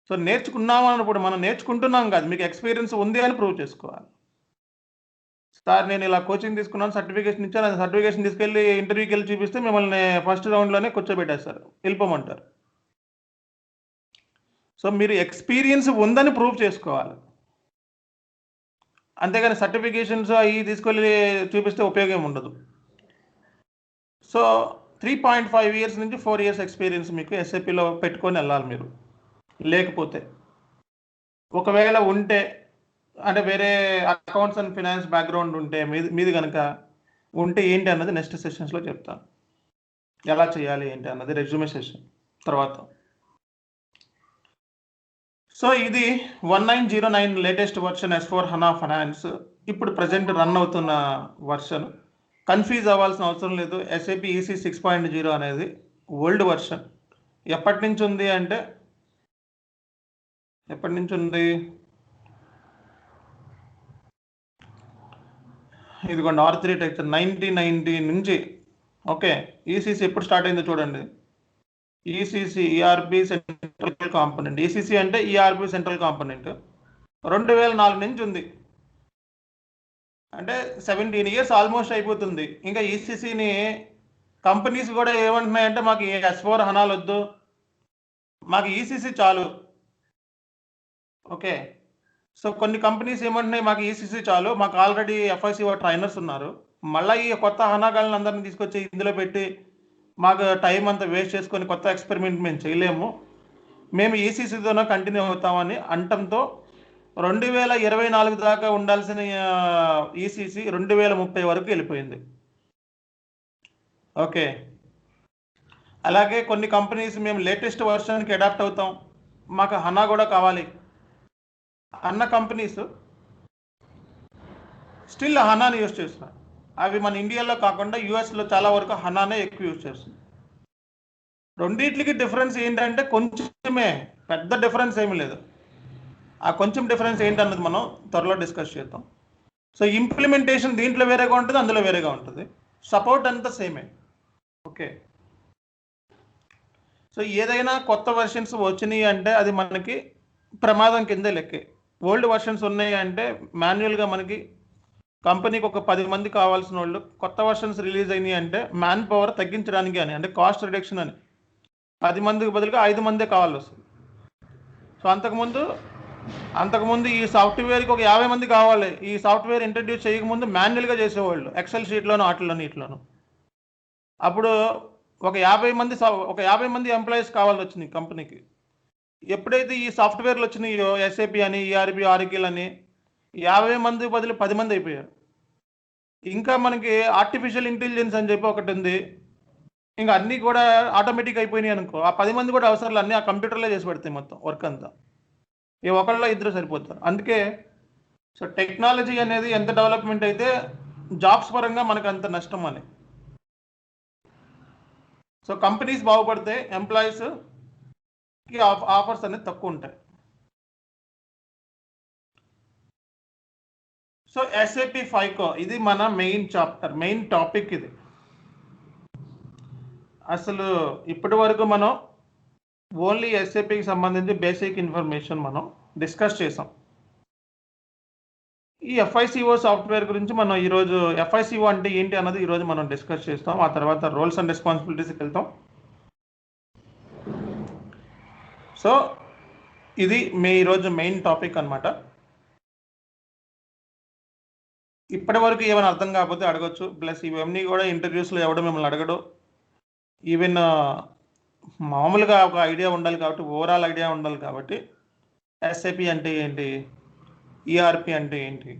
సో నేర్చుకున్నాము అన్నప్పుడు మనం నేర్చుకుంటున్నాం కాదు, మీకు ఎక్స్పీరియన్స్ ఉంది అని ప్రూవ్ చేసుకోవాలి. సార్ నేను ఇలా కోచింగ్ తీసుకున్నాను, సర్టిఫికేషన్ ఇచ్చాను, అది సర్టిఫికేషన్ తీసుకెళ్ళి ఇంటర్వ్యూకి వెళ్ళి చూపిస్తే మిమ్మల్ని ఫస్ట్ రౌండ్లోనే కూర్చోబెట్టేస్తారు, వెళ్ళిపోమంటారు. సో మీరు ఎక్స్పీరియన్స్ ఉందని ప్రూవ్ చేసుకోవాలి, అంతేగాని సర్టిఫికేషన్స్ అవి తీసుకెళ్ళి చూపిస్తే ఉపయోగం ఉండదు. సో 3.5 years నుంచి 4 years ఎక్స్పీరియన్స్ మీకు ఎస్ఏపిలో పెట్టుకొని వెళ్ళాలి మీరు. లేకపోతే ఒకవేళ ఉంటే అంటే వేరే అకౌంట్స్ అండ్ ఫినాన్స్ బ్యాక్గ్రౌండ్ ఉంటే మీది కనుక ఉంటే ఏంటి అన్నది నెక్స్ట్ సెషన్స్లో చెప్తాను, ఎలా చేయాలి ఏంటి అన్నది రెజ్యూమే సెషన్ తర్వాత. సో ఇది 1909 latest version S4 HANA finance, ఇప్పుడు ప్రజెంట్ రన్ అవుతున్న వర్షన్. కన్ఫ్యూజ్ అవ్వాల్సిన అవసరం లేదు. SAP EC 6.0 అనేది ఓల్డ్ వర్షన్. ఎప్పటి నుంచి ఉంది అంటే ఇదిగోండి R3 టెక్చర్ 1990 నుంచి. ఓకే, ECC ఎప్పుడు స్టార్ట్ అయిందో చూడండి. ECC ERP central component, ECC అంటే ERP సెంట్రల్ కాంపోనెంట్ 2004 నుంచి ఉంది. అంటే 17 years ఆల్మోస్ట్ అయిపోతుంది. ఇంకా ECCని కంపెనీస్ కూడా ఏమంటున్నాయంటే మాకు S4 HANA వద్దు, మాకు ECC చాలు. ఓకే, సో కొన్ని కంపెనీస్ ఏమంటున్నాయి మాకు ECC చాలు, మాకు ఆల్రెడీ FICO ట్రైనర్స్ ఉన్నారు, మళ్ళీ ఈ కొత్త హనాగాళ్ళని అందరినీ తీసుకొచ్చి ఇందులో పెట్టి మాకు టైం అంతా వేస్ట్ చేసుకొని కొత్త ఎక్స్పెరిమెంట్ మేము చేయలేము, మేము ECCతోనే కంటిన్యూ అవుతామని అంటంతో 2024 దాకా ఉండాల్సిన ECC 2030 వరకు వెళ్ళిపోయింది. ఓకే, అలాగే కొన్ని కంపెనీస్ మేము లేటెస్ట్ వర్షన్కి అడాప్ట్ అవుతాం, మాకు హనా కూడా కావాలి అన్న కంపెనీస్ స్టిల్ హనాని యూజ్ చేస్తున్నారు. అవి మన ఇండియాలో కాకుండా యూఎస్లో చాలా వరకు హనానే ఎక్కువ యూజ్ చేస్తుంది. రెండింటికి డిఫరెన్స్ ఏంటంటే కొంచెమే, పెద్ద డిఫరెన్స్ ఏమీ లేదు. ఆ కొంచెం డిఫరెన్స్ ఏంటన్నది మనం త్వరలో డిస్కస్ చేద్దాం. సో ఇంప్లిమెంటేషన్ దీంట్లో వేరేగా ఉంటుంది, అందులో వేరేగా ఉంటుంది, సపోర్ట్ అంతా సేమే. ఓకే, సో ఏదైనా కొత్త వెర్షన్స్ వచ్చినాయి అంటే అది మనకి ప్రమాదం కిందే లెక్కే. ఓల్డ్ వర్షన్స్ ఉన్నాయి అంటే మాన్యువల్గా మనకి కంపెనీకి ఒక 10 మంది కావాల్సిన వాళ్ళు, కొత్త వర్షన్స్ రిలీజ్ అయినాయి అంటే మ్యాన్ పవర్ తగ్గించడానికి అని, అంటే కాస్ట్ రిడక్షన్ అని 10 మందికి బదులుగా 5 మందే కావాల్సి వస్తుంది. సో అంతకుముందు ఈ సాఫ్ట్వేర్కి ఒక 50 మంది కావాలి. ఈ సాఫ్ట్వేర్ ఇంట్రడ్యూస్ చేయకముందు మాన్యువల్గా చేసేవాళ్ళు, ఎక్సెల్ షీట్లోనూ వాటిలోనూ ఇట్లోనూ. అప్పుడు ఒక 50 మంది ఎంప్లాయీస్ కావాల్సి వచ్చింది కంపెనీకి. ఎప్పుడైతే ఈ సాఫ్ట్వేర్లు వచ్చినాయో SAP అని, ERP, Oracle అని 50 మంది బదులు 10 మంది అయిపోయారు. ఇంకా మనకి ఆర్టిఫిషియల్ ఇంటెలిజెన్స్ అని చెప్పి ఒకటి ఉంది, ఇంకా అన్నీ కూడా ఆటోమేటిక్ అయిపోయినాయి అనుకో, ఆ 10 మంది కూడా అవసరాలు అన్నీ ఆ కంప్యూటర్లో చేసి పెడతాయి మొత్తం వర్క్ అంతా. ఒకళ్ళలో ఇద్దరు సరిపోతారు. అందుకే సో టెక్నాలజీ అనేది ఎంత డెవలప్మెంట్ అయితే జాబ్స్ పరంగా మనకు అంత నష్టం అని. సో కంపెనీస్ బాగుపడితే ఎంప్లాయీస్కి ఆఫర్స్ అనేది తక్కువ ఉంటాయి. సో SAP FICO ఇది మన మెయిన్ టాపిక్. ఇది అసలు ఇప్పటి వరకు మనం ఓన్లీ SAPకి సంబంధించి బేసిక్ ఇన్ఫర్మేషన్ మనం డిస్కస్ చేసాం. ఈ FICO సాఫ్ట్వేర్ గురించి మనం ఈరోజు FICO అంటే ఏంటి అన్నది ఈరోజు మనం డిస్కస్ చేస్తాం. ఆ తర్వాత రోల్స్ అండ్ రెస్పాన్సిబిలిటీస్కి వెళ్తాం. సో ఇది ఈరోజు మెయిన్ టాపిక్ అన్నమాట. ఇప్పటి వరకు ఏమైనా అర్థం కాకపోతే అడగచ్చు. ప్లస్ ఇవన్నీ కూడా ఇంటర్వ్యూస్లో ఎవడో మిమ్మల్ని అడగడు. ఈవెన్ మామూలుగా ఒక ఐడియా ఉండాలి కాబట్టి, ఓవరాల్ ఐడియా ఉండాలి కాబట్టి SAP అంటే ఏంటి, ERP అంటే ఏంటి,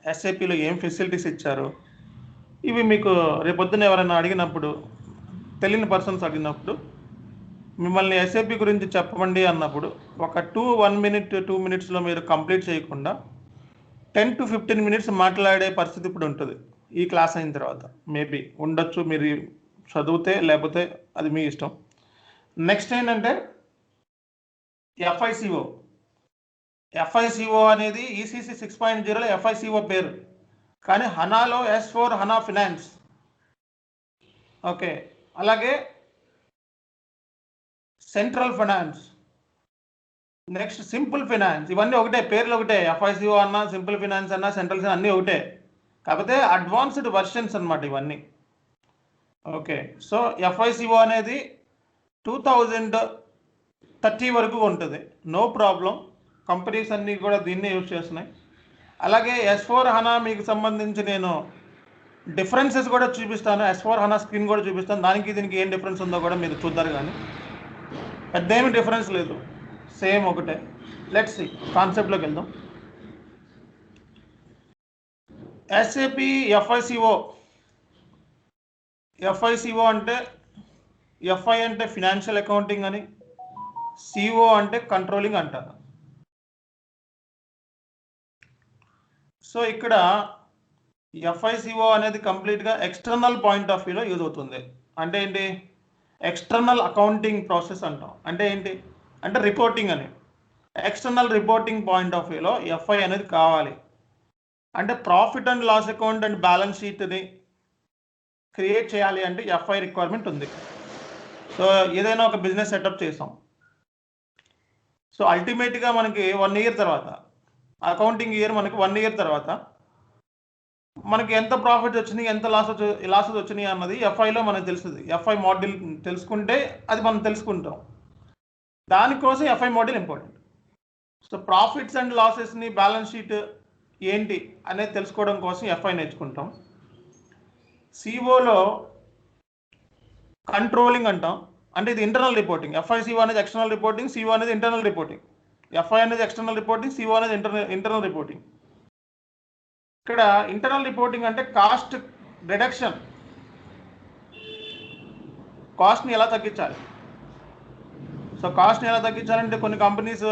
SAPలో ఏం ఫెసిలిటీస్ ఇచ్చారు, ఇవి మీకు రేపొద్దున ఎవరైనా అడిగినప్పుడు, తెలియని పర్సన్స్ అడిగినప్పుడు మిమ్మల్ని ఎస్ఏపి గురించి చెప్పండి అన్నప్పుడు ఒక 1 minute 2 minutesలో మీరు కంప్లీట్ చేయకుండా 10 to 15 minutes మాట్లాడే పరిస్థితి ఇప్పుడు ఉంటుంది ఈ క్లాస్ అయిన తర్వాత. మేబీ ఉండొచ్చు, మీరు చదివితే, లేకపోతే అది మీ ఇష్టం. నెక్స్ట్ ఏంటంటే ఎఫ్ఐసిఓ. ఎఫ్ఐసిఓ అనేది ఈసీసీ 6.0లో ఎఫ్ఐసిఓ పేరు, కానీ హనాలో S4 హనా ఫినాన్స్. ఓకే, అలాగే central finance, next simple finance, ఇవన్నీ ఒకటే, పేర్లు ఒకటే. ఎఫ్ఐసిఓ అన్నా, సింపుల్ ఫైనాన్స్ అన్నా, సెంట్రల్ ఫైనాన్స్ అన్నీ ఒకటే, కాకపోతే అడ్వాన్స్డ్ వర్షన్స్ అన్నమాట ఇవన్నీ. ఓకే, సో ఎఫ్ఐసిఓ అనేది 2030 వరకు ఉంటుంది, నో ప్రాబ్లం. కంపెనీస్ అన్నీ కూడా దీన్నే యూజ్ చేస్తున్నాయి. అలాగే S4 హనా మీకు సంబంధించి నేను డిఫరెన్సెస్ కూడా చూపిస్తాను. S4 హనా స్క్రీన్ కూడా చూపిస్తాను, దానికి దీనికి ఏం డిఫరెన్స్ ఉందో కూడా మీరు చూద్దారు. కానీ పెద్ద ఏమి డిఫరెన్స్ లేదు, సేమ్ ఒకటే. లెట్స్ సీ, కాన్సెప్ట్లోకి వెళ్దాం. SAP FICO. ఎఫ్ఐసిఓ అంటే ఎఫ్ఐ అంటే ఫినాన్షియల్ అకౌంటింగ్ అని, సిఓ అంటే కంట్రోలింగ్ అంటారు. సో ఇక్కడ ఎఫ్ఐసిఓ అనేది కంప్లీట్గా ఎక్స్టర్నల్ పాయింట్ ఆఫ్ వ్యూలో యూజ్ అవుతుంది. అంటే ఏంటి? ఎక్స్టర్నల్ అకౌంటింగ్ ప్రాసెస్ అంటాం. అంటే ఏంటి అంటే రిపోర్టింగ్ అని. ఎక్స్టర్నల్ రిపోర్టింగ్ పాయింట్ ఆఫ్ వ్యూలో ఎఫ్ఐ అనేది కావాలి. అంటే profit and loss account and balance షీట్ని క్రియేట్ చేయాలి అంటే ఎఫ్ఐ రిక్వైర్మెంట్ ఉంది. సో ఏదైనా ఒక బిజినెస్ సెటప్ చేసాం, సో అల్టిమేట్గా మనకి 1 year తర్వాత, అకౌంటింగ్ ఇయర్ మనకి 1 year తర్వాత మనకి ఎంత ప్రాఫిట్స్ వచ్చినాయి, ఎంత లాసెస్ వచ్చినాయి అన్నది ఎఫ్ఐలో మనకు తెలుస్తుంది. ఎఫ్ఐ మోడల్ తెలుసుకుంటే అది మనం తెలుసుకుంటాం. దానికోసం FI model important. So profits and లాసెస్ని, బ్యాలెన్స్ షీట్ ఏంటి అనేది తెలుసుకోవడం కోసం ఎఫ్ఐ నేర్చుకుంటాం. సిఓలో కంట్రోలింగ్ అంటాం. అంటే ఇది ఇంటర్నల్ రిపోర్టింగ్. ఎఫ్ఐసిఓ అనేది ఎక్స్టర్నల్ రిపోర్టింగ్, సిఓ అనేది ఇంటర్నల్ రిపోర్టింగ్. ఎఫ్ఐ అనేది ఎక్స్టర్నల్ రిపోర్టింగ్, సిఓ అనేది ఇంటర్నల్ రిపోర్టింగ్. ఇక్కడ ఇంటర్నల్ రిపోర్టింగ్ అంటే కాస్ట్ రిడక్షన్, కాస్ట్ని ఎలా తగ్గించాలి. సో కాస్ట్ని ఎలా తగ్గించాలంటే కొన్ని కంపెనీస్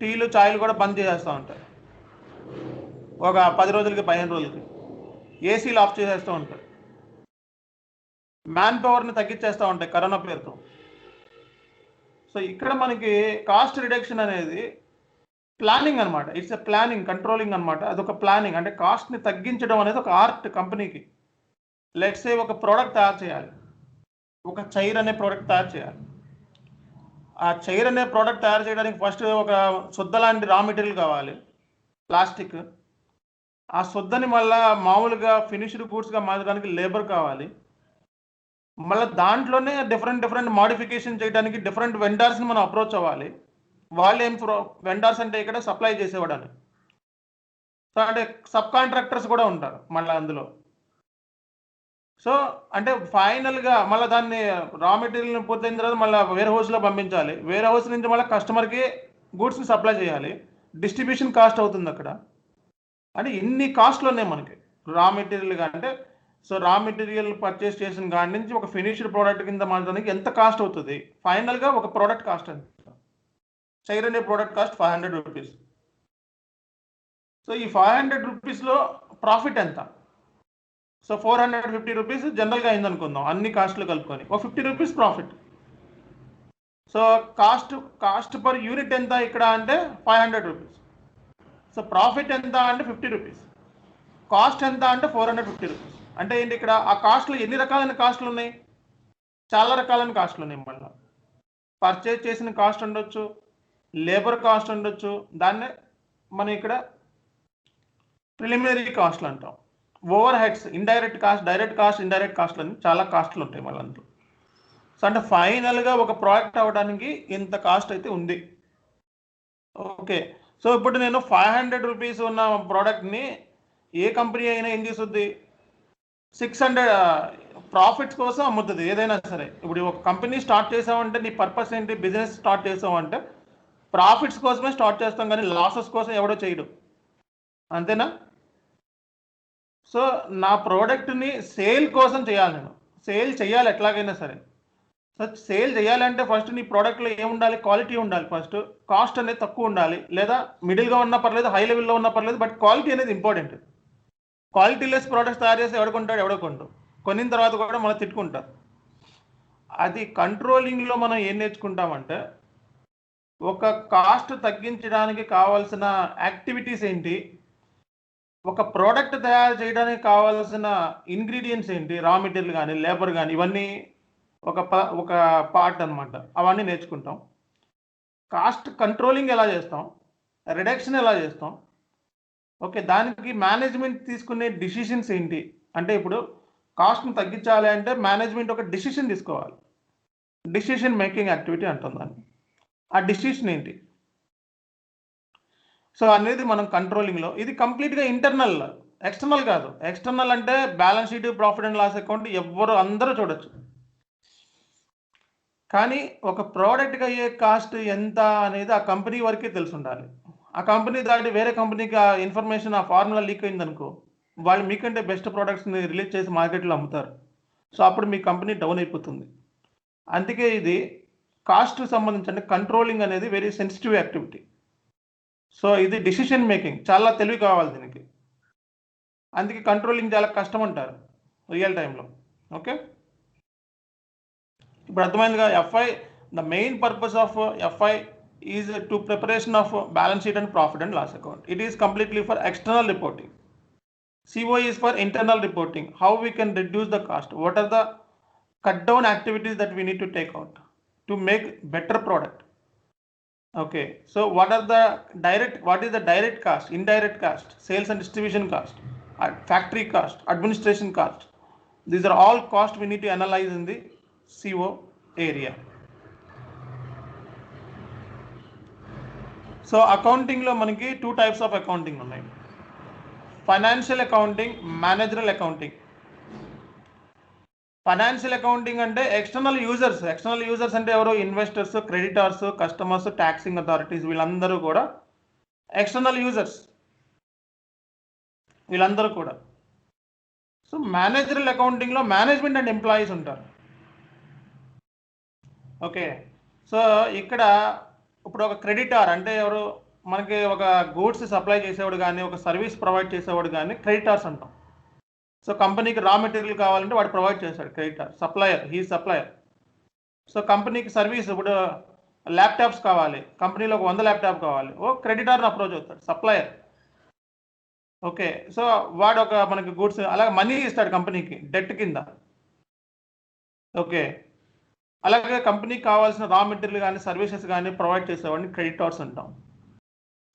టీలు, చాయ్లు కూడా బంద్ చేసేస్తూ ఉంటాయి ఒక 10 రోజులకి, 15 రోజులకి. ఏసీలు ఆఫ్ చేసేస్తూ ఉంటాయి. మ్యాన్ పవర్ని తగ్గించేస్తూ ఉంటాయి కరోనా పేరుతో. సో ఇక్కడ మనకి కాస్ట్ రిడక్షన్ అనేది ప్లానింగ్ అనమాట. ఇట్స్ ఎ ప్లానింగ్, కంట్రోలింగ్ అనమాట. అదొక ప్లానింగ్. అంటే కాస్ట్ని తగ్గించడం అనేది ఒక ఆర్ట్ కంపెనీకి. లెట్స్ సే ఒక ప్రోడక్ట్ తయారు చేయాలి, ఒక చైర్ అనే ప్రోడక్ట్ తయారు చేయాలి. ఆ చైర్ అనే ప్రోడక్ట్ తయారు చేయడానికి ఫస్ట్ ఒక శుద్ధ లాంటి రా మెటీరియల్ కావాలి, ప్లాస్టిక్. ఆ శుద్ధని మళ్ళీ మామూలుగా ఫినిష్డ్ గూడ్స్గా మార్చడానికి లేబర్ కావాలి. మళ్ళీ దాంట్లోనే డిఫరెంట్ మాడిఫికేషన్ చేయడానికి డిఫరెంట్ వెండర్స్ని మనం అప్రోచ్ అవ్వాలి. వాళ్ళు ఏం వెండర్స్ అంటే ఇక్కడ సప్లై చేసేవాడని. సో అంటే సబ్ కాంట్రాక్టర్స్ కూడా ఉంటారు మళ్ళీ అందులో. సో అంటే ఫైనల్గా మళ్ళీ దాన్ని రా మెటీరియల్ని పూర్తయిన తర్వాత మళ్ళీ వేర్ హౌస్లో పంపించాలి. వేర్ హౌస్ నుంచి మళ్ళీ కస్టమర్కి గూడ్స్ని సప్లై చేయాలి. డిస్ట్రిబ్యూషన్ కాస్ట్ అవుతుంది అక్కడ. అంటే ఇన్ని కాస్ట్లు ఉన్నాయి మనకి రా మెటీరియల్గా. అంటే సో రా మెటీరియల్ పర్చేస్ చేసిన కాడి నుంచి ఒక ఫినిష్డ్ ప్రోడక్ట్ కింద మార్చడానికి ఎంత కాస్ట్ అవుతుంది. ఫైనల్గా ఒక ప్రోడక్ట్ కాస్ట్ ఎంత? చైర్ అనే ప్రోడక్ట్ కాస్ట్ 500 రూపీస్. సో ఈ 500 రూపీస్లో ప్రాఫిట్ ఎంత? సో 450 రూపీస్ జనరల్గా అయిందనుకుందాం, అన్ని కాస్ట్లు కలుపుకొని. ఒక 50 rupees profit. So cost per unit ఎంత ఇక్కడ అంటే 500 రూపీస్. సో ప్రాఫిట్ ఎంత అంటే 50 రూపీస్. కాస్ట్ ఎంత అంటే 450 రూపీస్. అంటే ఏంటి ఇక్కడ ఆ కాస్ట్లు ఎన్ని రకాలైన కాస్ట్లు ఉన్నాయి? చాలా రకాలైన కాస్ట్లు ఉన్నాయి. మళ్ళీ పర్చేజ్ చేసిన కాస్ట్ ఉండొచ్చు, లేబర్ కాస్ట్ ఉండొచ్చు. దాన్నే మనం ఇక్కడ ప్రిలిమినరీ కాస్ట్లు అంటాం. Overheads, indirect cost, direct cost, indirect కాస్ట్లు అని చాలా కాస్ట్లు ఉంటాయి మళ్ళీ అందులో. సో అంటే ఫైనల్గా ఒక ప్రోడక్ట్ అవ్వడానికి ఇంత కాస్ట్ అయితే ఉంది. ఓకే, సో ఇప్పుడు నేను 500 రూపీస్ ఉన్న ప్రోడక్ట్ని ఏ కంపెనీ అయినా ఏం చేస్తుంది? 600 ప్రాఫిట్స్ కోసం అమ్ముతుంది ఏదైనా సరే. ఇప్పుడు ఒక కంపెనీ స్టార్ట్ చేసామంటే నీ పర్పస్ ఏంటి? బిజినెస్ స్టార్ట్ చేసామంటే ప్రాఫిట్స్ కోసమే స్టార్ట్ చేస్తాం, కానీ లాసెస్ కోసం ఎవడో చేయడు, అంతేనా? సో నా ప్రోడక్ట్ని సేల్ కోసం చేయాలి, నేను సేల్ చేయాలి ఎట్లాగైనా సరే. సో సేల్ చేయాలంటే ఫస్ట్ నీ ప్రోడక్ట్లో ఏముండాలి, క్వాలిటీ ఉండాలి, ఫస్ట్ కాస్ట్ అనేది తక్కువ ఉండాలి, లేదా మిడిల్గా ఉన్నా పర్లేదు, హై లెవెల్లో ఉన్నా పర్లేదు, బట్ క్వాలిటీ అనేది ఇంపార్టెంట్. క్వాలిటీ లెస్ ప్రోడక్ట్స్ తయారు చేసి ఎవడుకుంటాడు, ఎవడో కొనిన తర్వాత కూడా మనం తిట్టుకుంటారు. అది కంట్రోలింగ్లో మనం ఏం నేర్చుకుంటామంటే ఒక కాస్ట్ తగ్గించడానికి కావాల్సిన యాక్టివిటీస్ ఏంటి, ఒక ప్రోడక్ట్ తయారు చేయడానికి కావాల్సిన ఇంగ్రీడియంట్స్ ఏంటి, రా మెటీరియల్ కానీ లేబర్ కానీ ఇవన్నీ ఒక పార్ట్ అనమాట. అవన్నీ నేర్చుకుంటాం. కాస్ట్ కంట్రోలింగ్ ఎలా చేస్తాం, రిడక్షన్ ఎలా చేస్తాం, ఓకే, దానికి మేనేజ్మెంట్ తీసుకునే డిసిషన్స్ ఏంటి. అంటే ఇప్పుడు కాస్ట్ని తగ్గించాలి అంటే మేనేజ్మెంట్ ఒక డిసిషన్ తీసుకోవాలి. డిసిషన్ మేకింగ్ యాక్టివిటీ అంటాం దాన్ని. ఆ డిసిషన్ ఏంటి, సో అనేది మనం కంట్రోలింగ్లో. ఇది కంప్లీట్గా ఇంటర్నల్, ఎక్స్టర్నల్ కాదు. ఎక్స్టర్నల్ అంటే balance sheet, profit and loss account అందరూ చూడొచ్చు. కానీ ఒక ప్రోడక్ట్కి అయ్యే కాస్ట్ ఎంత అనేది ఆ కంపెనీ వరకే తెలిసి ఉండాలి. ఆ కంపెనీ దాటి వేరే కంపెనీకి ఆ ఇన్ఫర్మేషన్, ఆ ఫార్ములా లీక్ అయిందనుకో, వాళ్ళు మీకంటే బెస్ట్ ప్రోడక్ట్స్ని రిలీజ్ చేసి మార్కెట్లో అమ్ముతారు. సో అప్పుడు మీ కంపెనీ డౌన్ అయిపోతుంది. అందుకే ఇది కాస్ట్ సంబంధించి అంటే కంట్రోలింగ్ అనేది వెరీ సెన్సిటివ్ యాక్టివిటీ. సో ఇది డిసిషన్ మేకింగ్, చాలా తెలివి కావాలి దీనికి. అందుకే కంట్రోలింగ్ చాలా కష్టం అంటారు రియల్ టైంలో. ఓకే, ఇప్పుడు అర్థమైందిగా. FI, the main purpose of FI is to preparation of balance sheet and profit and loss account. It is completely for external reporting. CO is for internal reporting, how we can reduce the cost, what are the cut down activities that we need to take out to make better product. Okay, so what is the direct cost, indirect cost, sales and distribution cost, factory cost, administration cost. These are all costs we need to analyze in the CO area. So accounting lo manaki two types of accounting unnai: financial accounting, managerial accounting. Financial accounting అంటే external users అంటే ఎవరు, investors, creditors, customers, taxing authorities, వీళ్ళందరూ కూడా external users, వీళ్ళందరూ కూడా. So managerial అకౌంటింగ్లో management and employees ఉంటారు. Okay, so ఇక్కడ ఇప్పుడు ఒక క్రెడిటార్ అంటే ఎవరు, మనకి ఒక గూడ్స్ సప్లై చేసేవాడు కానీ, ఒక సర్వీస్ ప్రొవైడ్ చేసేవాడు కానీ క్రెడిటార్స్ అంటాం. సో కంపెనీకి రా మెటీరియల్ కావాలంటే వాడు ప్రొవైడ్ చేస్తాడు, creditor. Supplier, he supplier. So కంపెనీకి సర్వీస్, ఇప్పుడు ల్యాప్టాప్స్ కావాలి, కంపెనీలో ఒక 100 ల్యాప్టాప్ కావాలి, ఓ క్రెడిటార్ని అప్రోచ్ అవుతాడు, సప్లయర్. ఓకే, సో వాడు ఒక మనకి గూడ్స్, అలాగే మనీ ఇస్తాడు కంపెనీకి డెట్ కింద. ఓకే, అలాగే కంపెనీకి కావాల్సిన రా మెటీరియల్ కానీ సర్వీసెస్ కానీ ప్రొవైడ్ చేసేవాడిని క్రెడిటార్స్ అంటాం.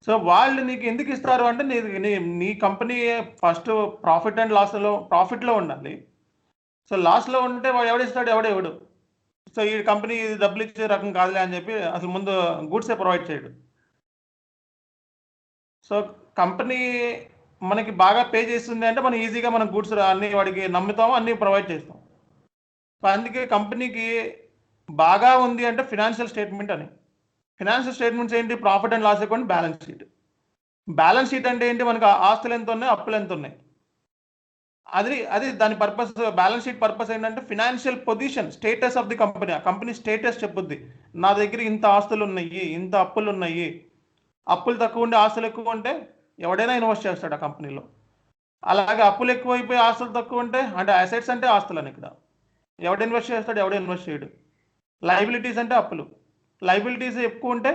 సో వాళ్ళు నీకు ఎందుకు ఇస్తారు అంటే నీ కంపెనీ ఫస్ట్ ప్రాఫిట్ అండ్ ప్రాఫిట్లో ఉండాలి. సో లాస్లో ఉంటే వాడు ఎవడిస్తాడు, ఎవడు. సో ఈ కంపెనీ ఇది డబ్బులు ఇచ్చే రకం కాదులే అని చెప్పి అసలు ముందు గూడ్సే ప్రొవైడ్ చేయడు. సో కంపెనీ మనకి బాగా పే చేస్తుంది అంటే మనం ఈజీగా మనం గూడ్స్ అన్ని వాడికి నమ్ముతాము, అన్నీ ప్రొవైడ్ చేస్తాం. సో అందుకే కంపెనీకి బాగా ఉంది అంటే ఫినాన్షియల్ స్టేట్మెంట్ అని. ఫినాన్షియల్ స్టేట్మెంట్స్ ఏంటి, profit and loss account, balance sheet. Balance sheet అంటే ఏంటి, మనకు ఆస్తులు ఎంత ఉన్నాయి, అప్పులు ఎంత ఉన్నాయి, అది దాని పర్పస్. బ్యాలెన్స్ షీట్ పర్పస్ ఏంటంటే financial position, status of the company. ఆ కంపెనీ స్టేటస్ చెప్పుద్ది, నా దగ్గర ఇంత ఆస్తులు ఉన్నాయి, ఇంత అప్పులు ఉన్నాయి. అప్పులు తక్కువ ఉండి ఆస్తులు ఎక్కువ ఉంటే ఎవడైనా ఇన్వెస్ట్ చేస్తాడు ఆ కంపెనీలో. అలాగే అప్పులు ఎక్కువైపోయి ఆస్తులు తక్కువ ఉంటే, అంటే అసెట్స్ అంటే ఆస్తులు అని ఇక్కడ, ఎవడు ఇన్వెస్ట్ చేస్తాడు, ఎవడు ఇన్వెస్ట్ చేయడు. లయబిలిటీస్ అంటే అప్పులు. లయబిలిటీస్ ఎక్కువ ఉంటే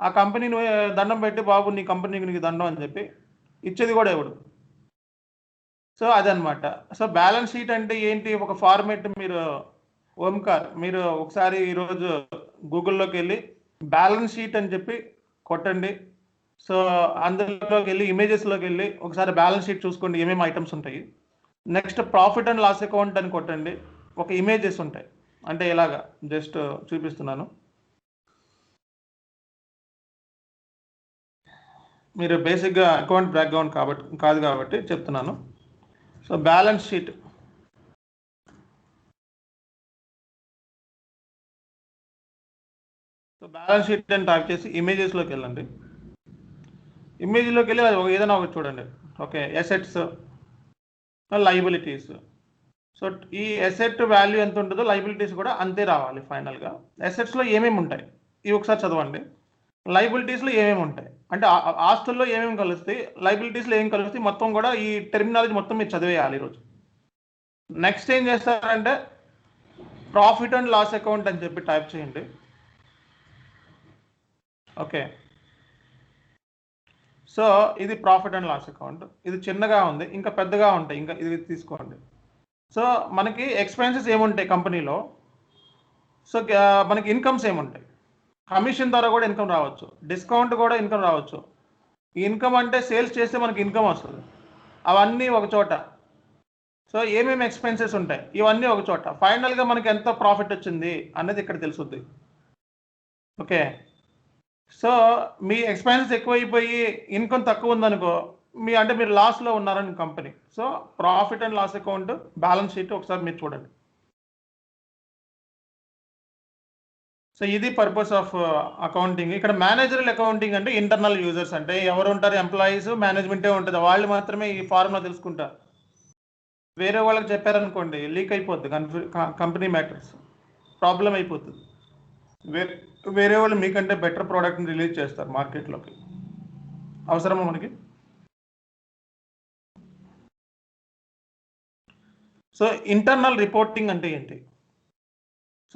ఆ కంపెనీని దండం పెట్టి, బాబు నీ కంపెనీకి నీకు దండం అని చెప్పి ఇచ్చేది కూడా ఎవడు. సో అదనమాట. సో బ్యాలెన్స్ షీట్ అంటే ఏంటి, ఒక ఫార్మేట్. మీరు ఒకసారి ఈరోజు గూగుల్లోకి వెళ్ళి బ్యాలెన్స్ షీట్ అని చెప్పి కొట్టండి. సో అందులోకి వెళ్ళి ఇమేజెస్లోకి వెళ్ళి ఒకసారి బ్యాలెన్స్ షీట్ చూసుకోండి, ఏమేమి ఐటమ్స్ ఉంటాయి. Next profit and loss account అని కొట్టండి, ఒక ఇమేజెస్ ఉంటాయి. అంటే ఇలాగా జస్ట్ చూపిస్తున్నాను, మీరు బేసిక్గా అకౌంట్ బ్యాక్గ్రౌండ్ కాదు కాబట్టి చెప్తున్నాను. సో బ్యాలెన్స్ షీట్, అని టైప్ చేసి ఇమేజెస్లోకి వెళ్ళండి. ఇమేజ్లోకి వెళ్ళి ఏదైనా ఒకటి చూడండి. Okay, assets, liabilities. సో ఈ అసెట్ వాల్యూ ఎంత ఉంటుందో లైబిలిటీస్ కూడా అంతే రావాలి ఫైనల్గా. అసెట్స్లో ఏమేమి ఉంటాయి ఇవి ఒకసారి చదవండి. లైబిలిటీస్లో ఏమేమి ఉంటాయి అంటే ఆస్తుల్లో ఏమేమి కలుస్తాయి, లైబిలిటీస్లో ఏం కలుస్తాయి, మొత్తం కూడా ఈ టెర్మినాలజీ మొత్తం మీరు చదివేయాలి ఈరోజు. నెక్స్ట్ ఏం చేస్తారంటే ప్రాఫిట్ అండ్ లాస్ అకౌంట్ అని చెప్పి టైప్ చేయండి. ఓకే, సో ఇది ప్రాఫిట్ అండ్ లాస్ అకౌంట్. ఇది చిన్నగా ఉంది, ఇంకా పెద్దగా ఉంటాయి, ఇంకా ఇది తీసుకోండి. సో మనకి ఎక్స్పెన్సెస్ ఏముంటాయి కంపెనీలో, సో మనకి ఇన్కమ్స్ ఏముంటాయి, కమిషన్ ద్వారా కూడా ఇన్కమ్ రావచ్చు, డిస్కౌంట్ కూడా ఇన్కమ్ రావచ్చు. ఈ ఇన్కమ్ అంటే సేల్స్ చేస్తే మనకి ఇన్కమ్ వస్తుంది, అవన్నీ ఒక చోట. సో ఏమేమి ఎక్స్పెన్సెస్ ఉంటాయి ఇవన్నీ ఒక చోట. ఫైనల్గా మనకి ఎంత ప్రాఫిట్ వచ్చింది అనేది ఇక్కడ తెలుస్తుంది. ఓకే, సో మీ ఎక్స్పెన్సెస్ ఎక్కువైపోయి ఇన్కమ్ తక్కువ ఉందనుకో, మీరు లాస్లో ఉన్నారని company. So profit and loss account balance sheet ఒకసారి మీరు చూడండి. సో ఇది పర్పస్ ఆఫ్ అకౌంటింగ్. ఇక్కడ మేనేజరల్ అకౌంటింగ్ అంటే ఇంటర్నల్ యూజర్స్, అంటే ఎవరు ఉంటారు, ఎంప్లాయీస్, మేనేజ్మెంటే ఉంటుంది, వాళ్ళు మాత్రమే ఈ ఫార్ములా తెలుసుకుంటారు. వేరే వాళ్ళకి చెప్పారనుకోండి లీక్ అయిపోద్ది, కంపెనీ మ్యాటర్స్ ప్రాబ్లం అయిపోతుంది. వేరే వాళ్ళు మీకంటే బెటర్ ప్రోడక్ట్ని రిలీజ్ చేస్తారు మార్కెట్లోకి. అవసరమా మనకి? సో ఇంటర్నల్ రిపోర్టింగ్ అంటే ఏంటి?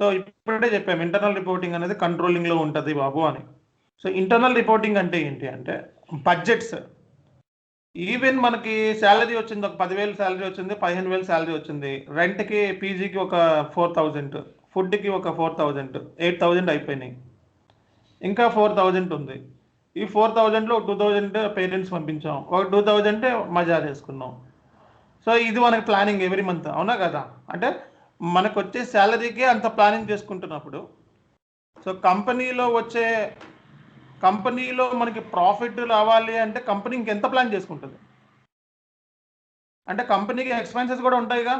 సో ఇప్పుడే చెప్పాము ఇంటర్నల్ రిపోర్టింగ్ అనేది కంట్రోలింగ్లో ఉంటుంది బాబు అని. సో ఇంటర్నల్ రిపోర్టింగ్ అంటే ఏంటి అంటే బడ్జెట్స్. ఈవెన్ మనకి శాలరీ వచ్చింది, ఒక 10,000 శాలరీ వచ్చింది, 15,000 శాలరీ వచ్చింది, రెంట్కి పీజీకి ఒక 4,000, ఫుడ్కి ఒక 4,000, 8,000 అయిపోయినాయి, ఇంకా 4,000 ఉంది. ఈ 4,000లో 2,000 పేరెంట్స్ పంపించాం, ఒక 2,000 మజా చేసుకున్నాం. సో ఇది మనకి ప్లానింగ్ ఎవ్రీ మంత్, అవునా కదా? అంటే మనకు వచ్చే శాలరీకే అంత ప్లానింగ్ చేసుకుంటున్నప్పుడు, సో కంపెనీలో మనకి ప్రాఫిట్ రావాలి అంటే కంపెనీ ఇంకెంత ప్లాన్ చేసుకుంటుంది? అంటే కంపెనీకి ఎక్స్పెన్సెస్ కూడా ఉంటాయిగా,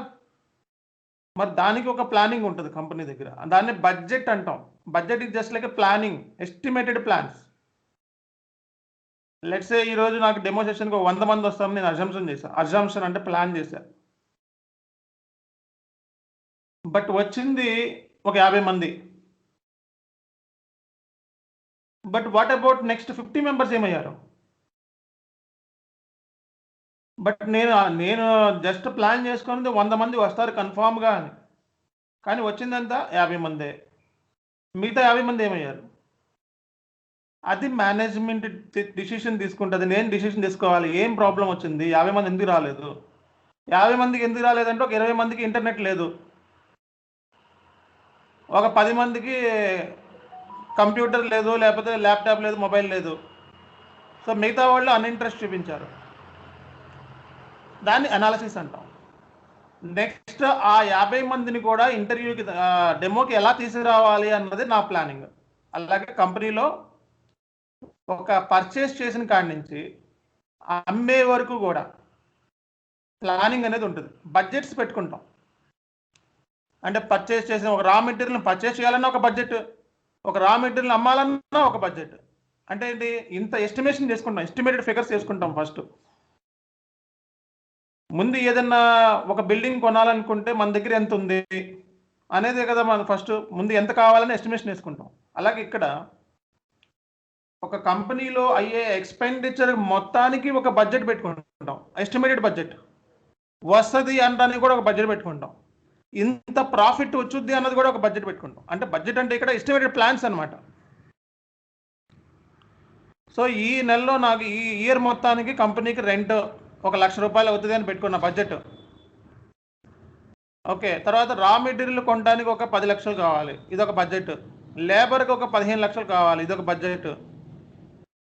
మరి దానికి ఒక ప్లానింగ్ ఉంటుంది కంపెనీ దగ్గర, దాన్ని బడ్జెట్ అంటాం. Budget is just like a planning, estimated plans. Let's say ఈరోజు నాకు డెమో సెషన్కి 100 మంది వస్తామని నేను అజంప్షన్ చేశాను. అజంప్షన్ అంటే ప్లాన్ చేశాను, బట్ వచ్చింది ఒక 50 మంది. But what about next 50 members ఏమయ్యారు? బట్ నేను జస్ట్ ప్లాన్ చేసుకున్నది 100 మంది వస్తారు కన్ఫామ్గా అని, కానీ వచ్చిందంతా 50 మందే. మిగతా 50 మంది ఏమయ్యారు? అది మేనేజ్మెంట్ డిసిషన్ తీసుకుంటుంది. నేను డిసిషన్ తీసుకోవాలి, ఏం ప్రాబ్లం వచ్చింది, 50 మంది ఎందుకు రాలేదు? 50 మందికి ఎందుకు రాలేదంటే ఒక 20 మందికి ఇంటర్నెట్ లేదు, ఒక 10 మందికి కంప్యూటర్ లేదు, లేకపోతే ల్యాప్టాప్ లేదు, మొబైల్ లేదు. సో మిగతా వాళ్ళు అన్ఇంట్రెస్ట్ చూపించారు, దాన్ని అనాలిసిస్ అంటాం. నెక్స్ట్ ఆ 50 మందిని కూడా ఇంటర్వ్యూకి, డెమోకి ఎలా తీసుకురావాలి అన్నది నా ప్లానింగ్. అలాగే కంపెనీలో ఒక పర్చేస్ చేసిన కాడి నుంచి అమ్మే వరకు కూడా ప్లానింగ్ అనేది ఉంటుంది. బడ్జెట్స్ పెట్టుకుంటాం, అంటే పర్చేస్ చేసిన ఒక రా మెటీరియల్ని పర్చేస్ చేయాలన్నా ఒక బడ్జెట్, ఒక రా మెటీరియల్ అమ్మాలన్నా ఒక బడ్జెట్. అంటే ఏంటి, ఇంత ఎస్టిమేషన్ చేసుకుంటాం, ఎస్టిమేటెడ్ ఫిగర్స్ చేసుకుంటాం. ఫస్ట్ ముందు ఏదన్నా ఒక బిల్డింగ్ కొనాలనుకుంటే మన దగ్గర ఎంత ఉంది అనేదే కదా మనం ఫస్ట్ ముందు ఎంత కావాలని ఎస్టిమేషన్ వేసుకుంటాం. అలాగే ఇక్కడ ఒక కంపెనీలో అయ్యే ఎక్స్పెండిచర్ మొత్తానికి ఒక బడ్జెట్ పెట్టుకుంటాం, ఎస్టిమేటెడ్ బడ్జెట్. వస్తుంది అనడానికి కూడా ఒక బడ్జెట్ పెట్టుకుంటాం, ఇంత ప్రాఫిట్ వచ్చుద్ది అన్నది కూడా ఒక బడ్జెట్ పెట్టుకుంటాం. అంటే బడ్జెట్ అంటే ఇక్కడ ఎస్టిమేటెడ్ ప్లాన్స్ అనమాట. సో ఈ నెలలో నాకు ఈ ఇయర్ మొత్తానికి కంపెనీకి రెంట్ 1,00,000 రూపాయలు అవుతుంది అని పెట్టుకున్న బడ్జెట్. ఓకే, తర్వాత రా మెటీరియల్ కొనడానికి ఒక 10 లక్షలు కావాలి, ఇదొక బడ్జెట్. లేబర్కి ఒక 15 లక్షలు కావాలి, ఇదొక బడ్జెట్.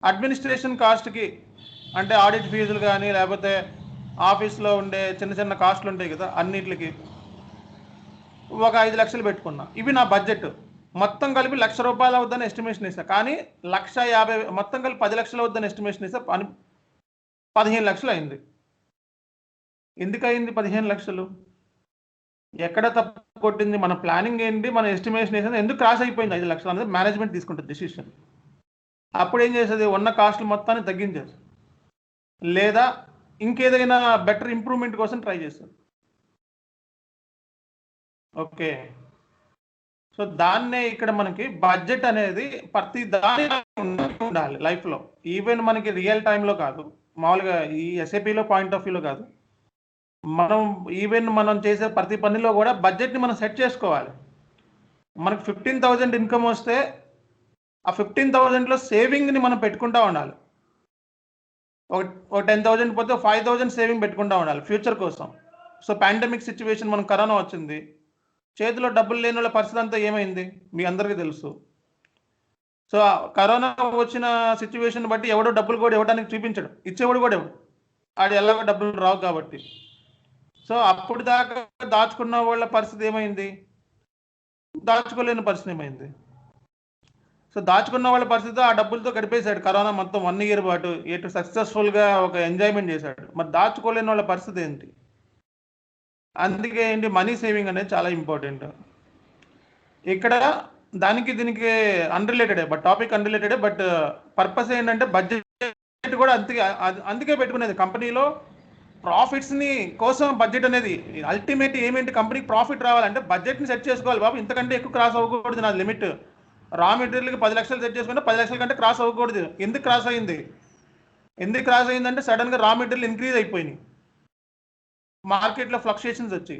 అడ్మినిస్ట్రేషన్ కాస్ట్కి అంటే ఆడిట్ ఫీజులు కానీ లేకపోతే ఆఫీస్లో ఉండే చిన్న చిన్న కాస్ట్లు ఉంటాయి కదా, అన్నిటికి ఒక 5 లక్షలు పెట్టుకున్నా. ఇవి నా బడ్జెట్. మొత్తం కలిపి 1,00,000 రూపాయలు అవుద్దని ఎస్టిమేషన్ వేసా, కానీ 1,50,000 మొత్తం కలిపి 10 లక్షలు అవుద్దని ఎస్టిమేషన్ వేసా, 15 లక్షలు అయింది. ఎందుకు అయింది 15 లక్షలు? ఎక్కడ తప్పు కొట్టింది? మన ప్లానింగ్ ఏంటి, మన ఎస్టిమేషన్ వేసింది ఎందుకు క్రాస్ అయిపోయింది 5 లక్షలు అనేది మేనేజ్మెంట్ తీసుకుంటుంది డిసిషన్. అప్పుడు ఏం చేసేది, ఉన్న కాస్ట్లు మొత్తాన్ని తగ్గించేది, లేదా ఇంకేదైనా బెటర్ ఇంప్రూవ్మెంట్ కోసం ట్రై చేస్తుంది. ఓకే. సో దాన్నే ఇక్కడ మనకి బడ్జెట్ అనేది ప్రతి దాని ఉండాలి లైఫ్లో. ఈవెన్ మనకి రియల్ టైంలో కాదు, మామూలుగా ఈ ఎస్ఏపిలో పాయింట్ ఆఫ్ వ్యూలో కాదు, మనం ఈవెన్ మనం చేసే ప్రతి పనిలో కూడా బడ్జెట్ని మనం సెట్ చేసుకోవాలి. మనకు 15,000 ఇన్కమ్ వస్తే ఆ 15,000లో సేవింగ్ని మనం పెట్టుకుంటా ఉండాలి. ఒక 10,000 పోతే 5,000 సేవింగ్ పెట్టుకుంటా ఉండాలి ఫ్యూచర్ కోసం. సో పాండమిక్ సిచ్యువేషన్, మనం కరోనా వచ్చింది, చేతిలో డబ్బులు లేని వాళ్ళ పరిస్థితి అంతా ఏమైంది మీ అందరికీ తెలుసు. సో కరోనా వచ్చిన సిచ్యువేషన్ బట్టి ఎవడో డబ్బులు కూడా ఇవ్వడానికి చూపించడు, ఇచ్చేవాడు కూడా ఎవడు, ఆడు ఎలాగో డబ్బులు రావు కాబట్టి. సో అప్పుడు దాకా దాచుకున్న వాళ్ళ పరిస్థితి ఏమైంది, దాచుకోలేని పరిస్థితి ఏమైంది. సో దాచుకున్న వాళ్ళ పరిస్థితి ఆ డబ్బులతో గడిపేశాడు కరోనా మొత్తం 1 year పాటు, ఎటు సక్సెస్ఫుల్గా ఒక ఎంజాయ్మెంట్ చేశాడు. మరి దాచుకోలేని వాళ్ళ పరిస్థితి ఏంటి? అందుకే ఏంటి, మనీ సేవింగ్ అనేది చాలా ఇంపార్టెంట్. ఇక్కడ దానికి దీనికి అన్రిలేటెడే, బట్ టాపిక్ అన్రిలేటెడే, బట్ పర్పస్ ఏంటంటే బడ్జెట్ కూడా అందుకే పెట్టుకునేది. కంపెనీలో ప్రాఫిట్స్ని కోసం బడ్జెట్ అనేది అల్టిమేట్ ఏమేంటి, కంపెనీకి ప్రాఫిట్ రావాలంటే బడ్జెట్ని సెట్ చేసుకోవాలి బాబు. ఇంతకంటే ఎక్కువ క్రాస్ అవ్వకూడదు నా లిమిట్. రా మెటీరియల్కి 10 లక్షలు సెట్ చేసుకుంటే 10 లక్షల కంటే క్రాస్ అవ్వకూడదు. ఎందుకు క్రాస్ అయిందంటే సడన్గా రా మెటీరియల్ ఇంక్రీజ్ అయిపోయినాయి, మార్కెట్లో ఫ్లక్చుయేషన్స్ వచ్చి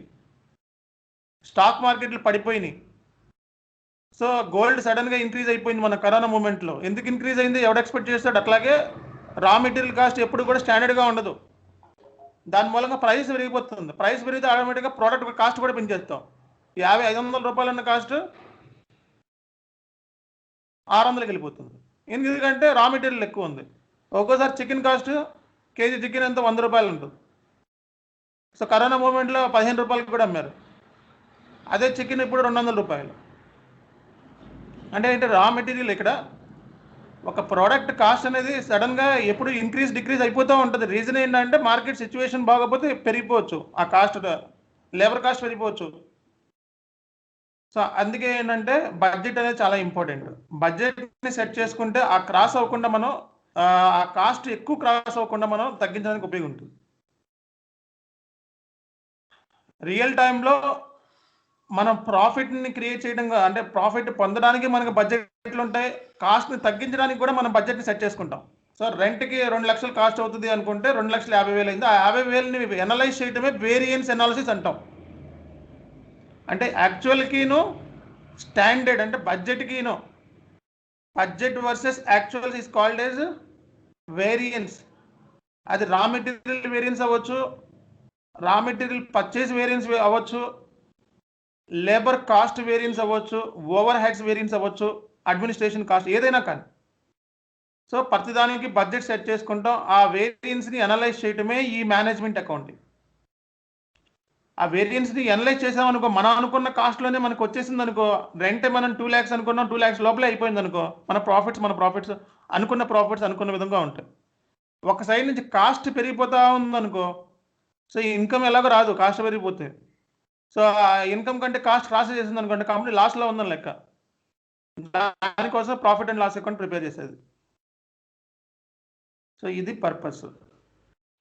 స్టాక్ మార్కెట్లు పడిపోయినాయి. సో గోల్డ్ సడన్గా ఇంక్రీజ్ అయిపోయింది మన కరోనా మూమెంట్లో. ఎందుకు ఇంక్రీజ్ అయింది, ఎవడు ఎక్స్పెక్ట్ చేస్తాడు? అట్లాగే రా మెటీరియల్ కాస్ట్ ఎప్పుడు కూడా స్టాండర్డ్గా ఉండదు, దాని మూలంగా ప్రైస్ పెరిగిపోతుంది. ప్రైస్ పెరిగితే ఆటోమేటిక్గా ప్రోడక్ట్ కాస్ట్ కూడా పెంచేస్తాం. 500 రూపాయలు ఉన్న కాస్ట్ 600కి వెళ్ళిపోతుంది. ఎందుకంటే రా మెటీరియల్ ఎక్కువ ఉంది. ఒక్కోసారి చికెన్ కాస్ట్, కేజీ చికెన్ ఎంత 100 రూపాయలు ఉంటుంది. సో కరోనా మూమెంట్లో 15 రూపాయలకి కూడా అమ్మారు. అదే చికెన్ ఇప్పుడు 200 రూపాయలు. అంటే రా మెటీరియల్ ఇక్కడ ఒక ప్రోడక్ట్ కాస్ట్ అనేది సడన్గా ఎప్పుడు డిక్రీజ్ అయిపోతూ ఉంటుంది. రీజన్ ఏంటంటే మార్కెట్ సిచ్యువేషన్ బాగోకపోతే పెరిగిపోవచ్చు, ఆ కాస్ట్, లేబర్ కాస్ట్ పెరిగిపోవచ్చు. సో అందుకే ఏంటంటే బడ్జెట్ అనేది చాలా ఇంపార్టెంట్. బడ్జెట్ని సెట్ చేసుకుంటే ఆ క్రాస్ అవ్వకుండా మనం, ఆ కాస్ట్ ఎక్కువ క్రాస్ అవ్వకుండా మనం తగ్గించడానికి ఉపయోగం ఉంటుంది. రియల్ టైంలో మనం ప్రాఫిట్ని క్రియేట్ చేయడం, అంటే ప్రాఫిట్ పొందడానికి మనకు బడ్జెట్లు ఉంటాయి, కాస్ట్ని తగ్గించడానికి కూడా మనం బడ్జెట్ని సెట్ చేసుకుంటాం. సో రెంట్కి 2 లక్షలు కాస్ట్ అవుతుంది అనుకుంటే 2,50,000 అయింది. ఆ 50,000ని ఎనలైజ్ చేయడమే వేరియన్స్ ఎనాలిసిస్ అంటాం. అంటే యాక్చువల్కిను స్టాండర్డ్, అంటే బడ్జెట్కిను, budget versus actual is called as variance. అది రా మెటీరియల్ వేరియన్స్ అవ్వచ్చు, రా మెటీరియల్ పర్చేస్ వేరియన్స్ అవ్వచ్చు, లేబర్ కాస్ట్ వేరియన్స్ అవ్వచ్చు, ఓవర్ హెడ్స్ వేరియన్స్ అవ్వచ్చు, అడ్మినిస్ట్రేషన్ కాస్ట్, ఏదైనా కానీ. సో ప్రతిదానికి బడ్జెట్ సెట్ చేసుకుంటాం. ఆ వేరియన్స్ని అనలైజ్ చేయటమే ఈ మేనేజ్మెంట్ అకౌంటింగ్. ఆ వేరియన్స్ని అనలైజ్ చేసామనుకో, మనం అనుకున్న కాస్ట్లోనే మనకు వచ్చేసింది అనుకో, రెంట్ మనం 2 lakhs అనుకున్నాం, 2 lakhs లోపలే అయిపోయింది అనుకో, మన ప్రాఫిట్స్ అనుకున్న ప్రాఫిట్స్ అనుకున్న విధంగా ఉంటాయి. ఒక సైడ్ నుంచి కాస్ట్ పెరిగిపోతూ ఉందనుకో, సో ఈ ఇన్కమ్ ఎలాగో రాదు, కాస్ట్ పెరిగిపోతే. సో ఆ ఇన్కమ్ కంటే కాస్ట్ క్రాస్ చేసింది అనుకోండి, కంపెనీ లాస్లో ఉందని లెక్క. దానికోసం profit and loss account prepare చేసేది. సో ఇది పర్పస్.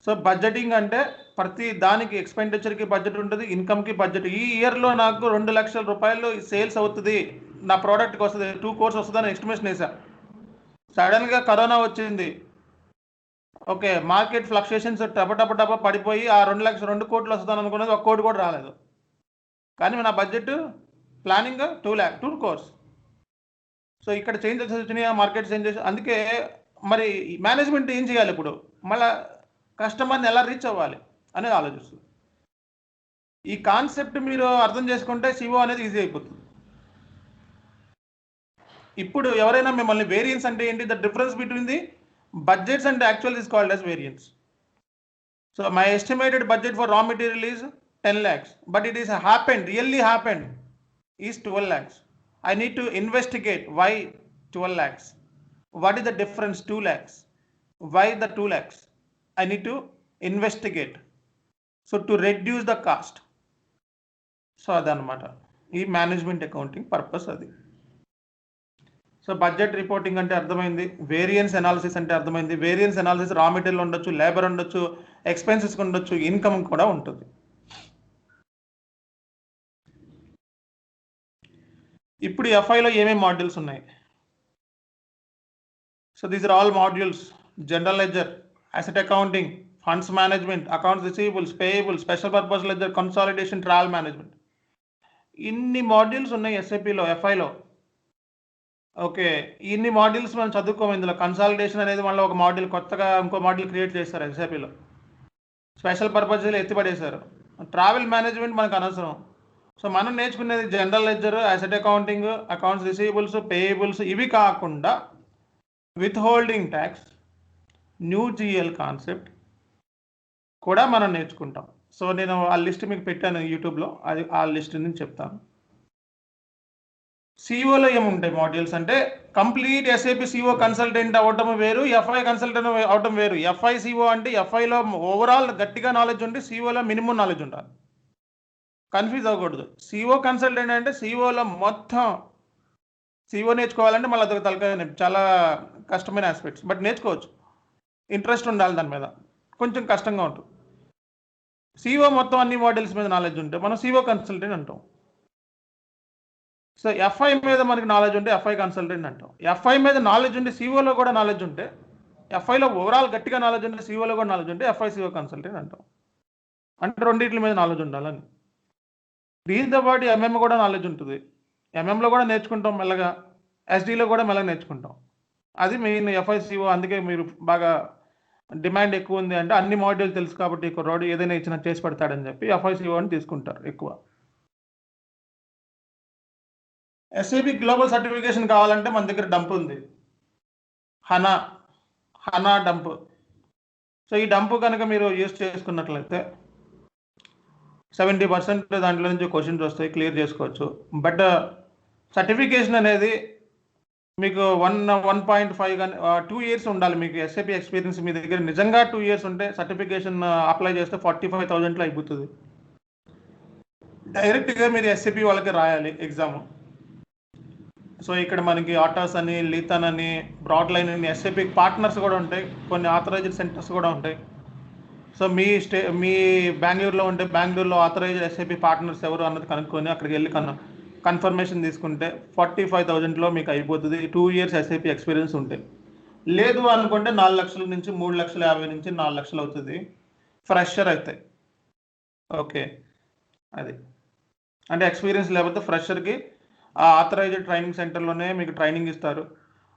సో బడ్జెటింగ్ అంటే ప్రతి దానికి ఎక్స్పెండిచర్కి బడ్జెట్ ఉంటుంది, ఇన్కమ్కి బడ్జెట్. ఈ ఇయర్లో నాకు 2 లక్షల రూపాయలు సేల్స్ అవుతుంది, నా ప్రోడక్ట్కి వస్తుంది, 2 crores వస్తుందని ఎస్టిమేషన్ వేసా. సడన్గా కరోనా వచ్చింది, ఓకే, మార్కెట్ ఫ్లక్చుయేషన్స్ టప పడిపోయి ఆ 2 కోట్లు వస్తుందని అనుకున్నది 1 కోటి కూడా రాలేదు. కానీ నా బడ్జెట్ ప్లానింగ్ 2 crores. సో ఇక్కడ చేంజెస్ వచ్చినాయి, మార్కెట్ చేంజెస్. అందుకే మరి మేనేజ్మెంట్ ఏం చేయాలి ఇప్పుడు, మళ్ళీ కస్టమర్ని ఎలా రీచ్ అవ్వాలి అనేది ఆలోచిస్తుంది. ఈ కాన్సెప్ట్ మీరు అర్థం చేసుకుంటే సిఓ అనేది ఈజీ అయిపోతుంది. ఇప్పుడు ఎవరైనా మిమ్మల్ని వేరియన్స్ అంటే ఏంటి, the difference between the budgets and actual is called as variance. So my estimated budget for raw material is 10 lakhs, but it is really happened is 12 lakhs. I need to investigate why 12 lakhs. What is the difference 2 lakhs? Why the 2 lakhs? I need to investigate. So to reduce the cost. So adanamata ee management accounting purpose adi. So budget reporting అంటే అర్థమైంది, variance analysis అంటే అర్థమైంది. Variance analysis raw material ఉండొచ్చు, labour ఉండొచ్చు, expenses ఉండొచ్చు, income కూడా ఉంటుంది. ఇప్పుడు ఎఫ్ఐలో ఏమేమి మాడ్యూల్స్ ఉన్నాయి? So these are all modules: general ledger, asset accounting, funds management, accounts receivables, payables, special purpose ledger, consolidation, trial management. ఇన్ని మాడ్యూల్స్ ఉన్నాయి ఎస్ఏపిలో, ఎఫ్ఐలో. ఓకే, ఇన్ని మాడ్యూల్స్ మనం చదువుకోము. ఇందులో కన్సాలిడేషన్ అనేది మళ్ళీ ఒక మాడ్యూల్, కొత్తగా ఇంకో మాడ్యూల్ క్రియేట్ చేస్తారు ఎస్ఏపిలో. స్పెషల్ పర్పస్లు ఎత్తిపడేశారు. ట్రావెల్ మేనేజ్మెంట్ మనకు అనవసరం. సో మనం నేర్చుకునేది general ledger, asset accounting, accounts receivables, payables. ఇవి కాకుండా with holding tax, new GL concept కూడా మనం నేర్చుకుంటాం. సో నేను ఆ లిస్ట్ మీకు పెట్టాను యూట్యూబ్లో, అది ఆ లిస్ట్ నుంచి చెప్తాను. సిఓలో ఏముంటాయి మాడ్యూల్స్ అంటే, కంప్లీట్ ఎస్ఏపి సిఓ కన్సల్టెంట్ అవ్వటం వేరు, ఎఫ్ఐ కన్సల్టెంట్ అవటం వేరు. ఎఫ్ఐ సిఓ అంటే ఎఫ్ఐలో ఓవరాల్ గట్టిగా నాలెడ్జ్ ఉంటే సిఓలో మినిమం నాలెడ్జ్ ఉండాలి. కన్ఫ్యూజ్ అవ్వకూడదు. సిఓ కన్సల్టెంట్ అంటే సిఓలో మొత్తం సిఓ నేర్చుకోవాలంటే మళ్ళీ అదొక తలకాయ చాలా కష్టమైన ఆస్పెక్ట్స్, బట్ నేర్చుకోవచ్చు. ఇంట్రెస్ట్ ఉండాలి దాని మీద, కొంచెం కష్టంగా ఉంటుంది. సిఓ మొత్తం అన్ని మాడ్యూల్స్ మీద నాలెడ్జ్ ఉంటే మనం సిఓ కన్సల్టెంట్ అంటాం. సో ఎఫ్ఐ మీద మనకి నాలెడ్జ్ ఉంటే ఎఫ్ఐ కన్సల్టెంట్ అంటాం. ఎఫ్ఐ మీద నాలెడ్జ్ ఉంటే సిఓలో కూడా నాలెడ్జ్ ఉంటే, ఎఫ్ఐలో ఓవరాల్ గట్టిగా నాలెడ్జ్ ఉంటే సిఓలో కూడా నాలెడ్జ్ ఉంటే ఎఫ్ఐ సిఓ కన్సల్టెంట్ అంటాం. అంటే రెండింటి మీద నాలెడ్జ్ ఉండాలని. దీంతో పాటు ఎంఎం కూడా నాలెడ్జ్ ఉంటుంది. ఎంఎంలో కూడా నేర్చుకుంటాం మెల్లగా, ఎస్డీలో కూడా మెల్లగా నేర్చుకుంటాం. అది మెయిన్ ఎఫ్ఐ సిఓ. అందుకే మీరు బాగా డిమాండ్ ఎక్కువ ఉంది అంటే అన్ని మాడ్యూల్ తెలుసు కాబట్టి రోడ్ ఏదైనా ఇచ్చినా చేసి పెడతాడని చెప్పి ఎఫ్ఐ సిఓ అని తీసుకుంటారు ఎక్కువ. ఎస్ఏపి గ్లోబల్ సర్టిఫికేషన్ కావాలంటే మన దగ్గర డంప్ ఉంది, హనా డంప్. సో ఈ డంప్ కనుక మీరు యూజ్ చేసుకున్నట్లయితే 70% దాంట్లో నుంచి క్వశ్చన్స్ వస్తాయి, క్లియర్ చేసుకోవచ్చు. బట్ సర్టిఫికేషన్ అనేది మీకు 1.5 కానీ 2 years ఉండాలి. మీకు ఎస్ఏపి ఎక్స్పీరియన్స్ మీ దగ్గర నిజంగా 2 years ఉంటే సర్టిఫికేషన్ అప్లై చేస్తే 45,000లో అయిపోతుంది. డైరెక్ట్గా మీరు ఎస్ఏపి వాళ్ళకి రాయాలి ఎగ్జామ్. సో ఇక్కడ మనకి ఆటాస్ అని, లీతన్ అని, బ్రాడ్ లైన్ అని ఎస్ఏపి పార్ట్నర్స్ కూడా ఉంటాయి, కొన్ని ఆథరైజ్డ్ సెంటర్స్ కూడా ఉంటాయి. సో మీ బెంగళూరులో ఉంటే బెంగళూరులో ఆథరైజ్డ్ ఎస్ఏపి పార్ట్నర్స్ ఎవరు అన్నది కనుక్కొని అక్కడికి వెళ్ళి కన్ఫర్మేషన్ తీసుకుంటే 45,000లో మీకు అయిపోతుంది. 2 years ఎస్ఏపి ఎక్స్పీరియన్స్ ఉంటాయి. లేదు అనుకుంటే 4 లక్షల నుంచి 3,50,000 నుంచి 4 లక్షలు అవుతుంది ఫ్రెషర్ అయితే. ఓకే, అది అంటే ఎక్స్పీరియన్స్ లేకపోతే ఫ్రెషర్కి ఆ ఆథరైజ్డ్ ట్రైనింగ్ సెంటర్లోనే మీకు ట్రైనింగ్ ఇస్తారు.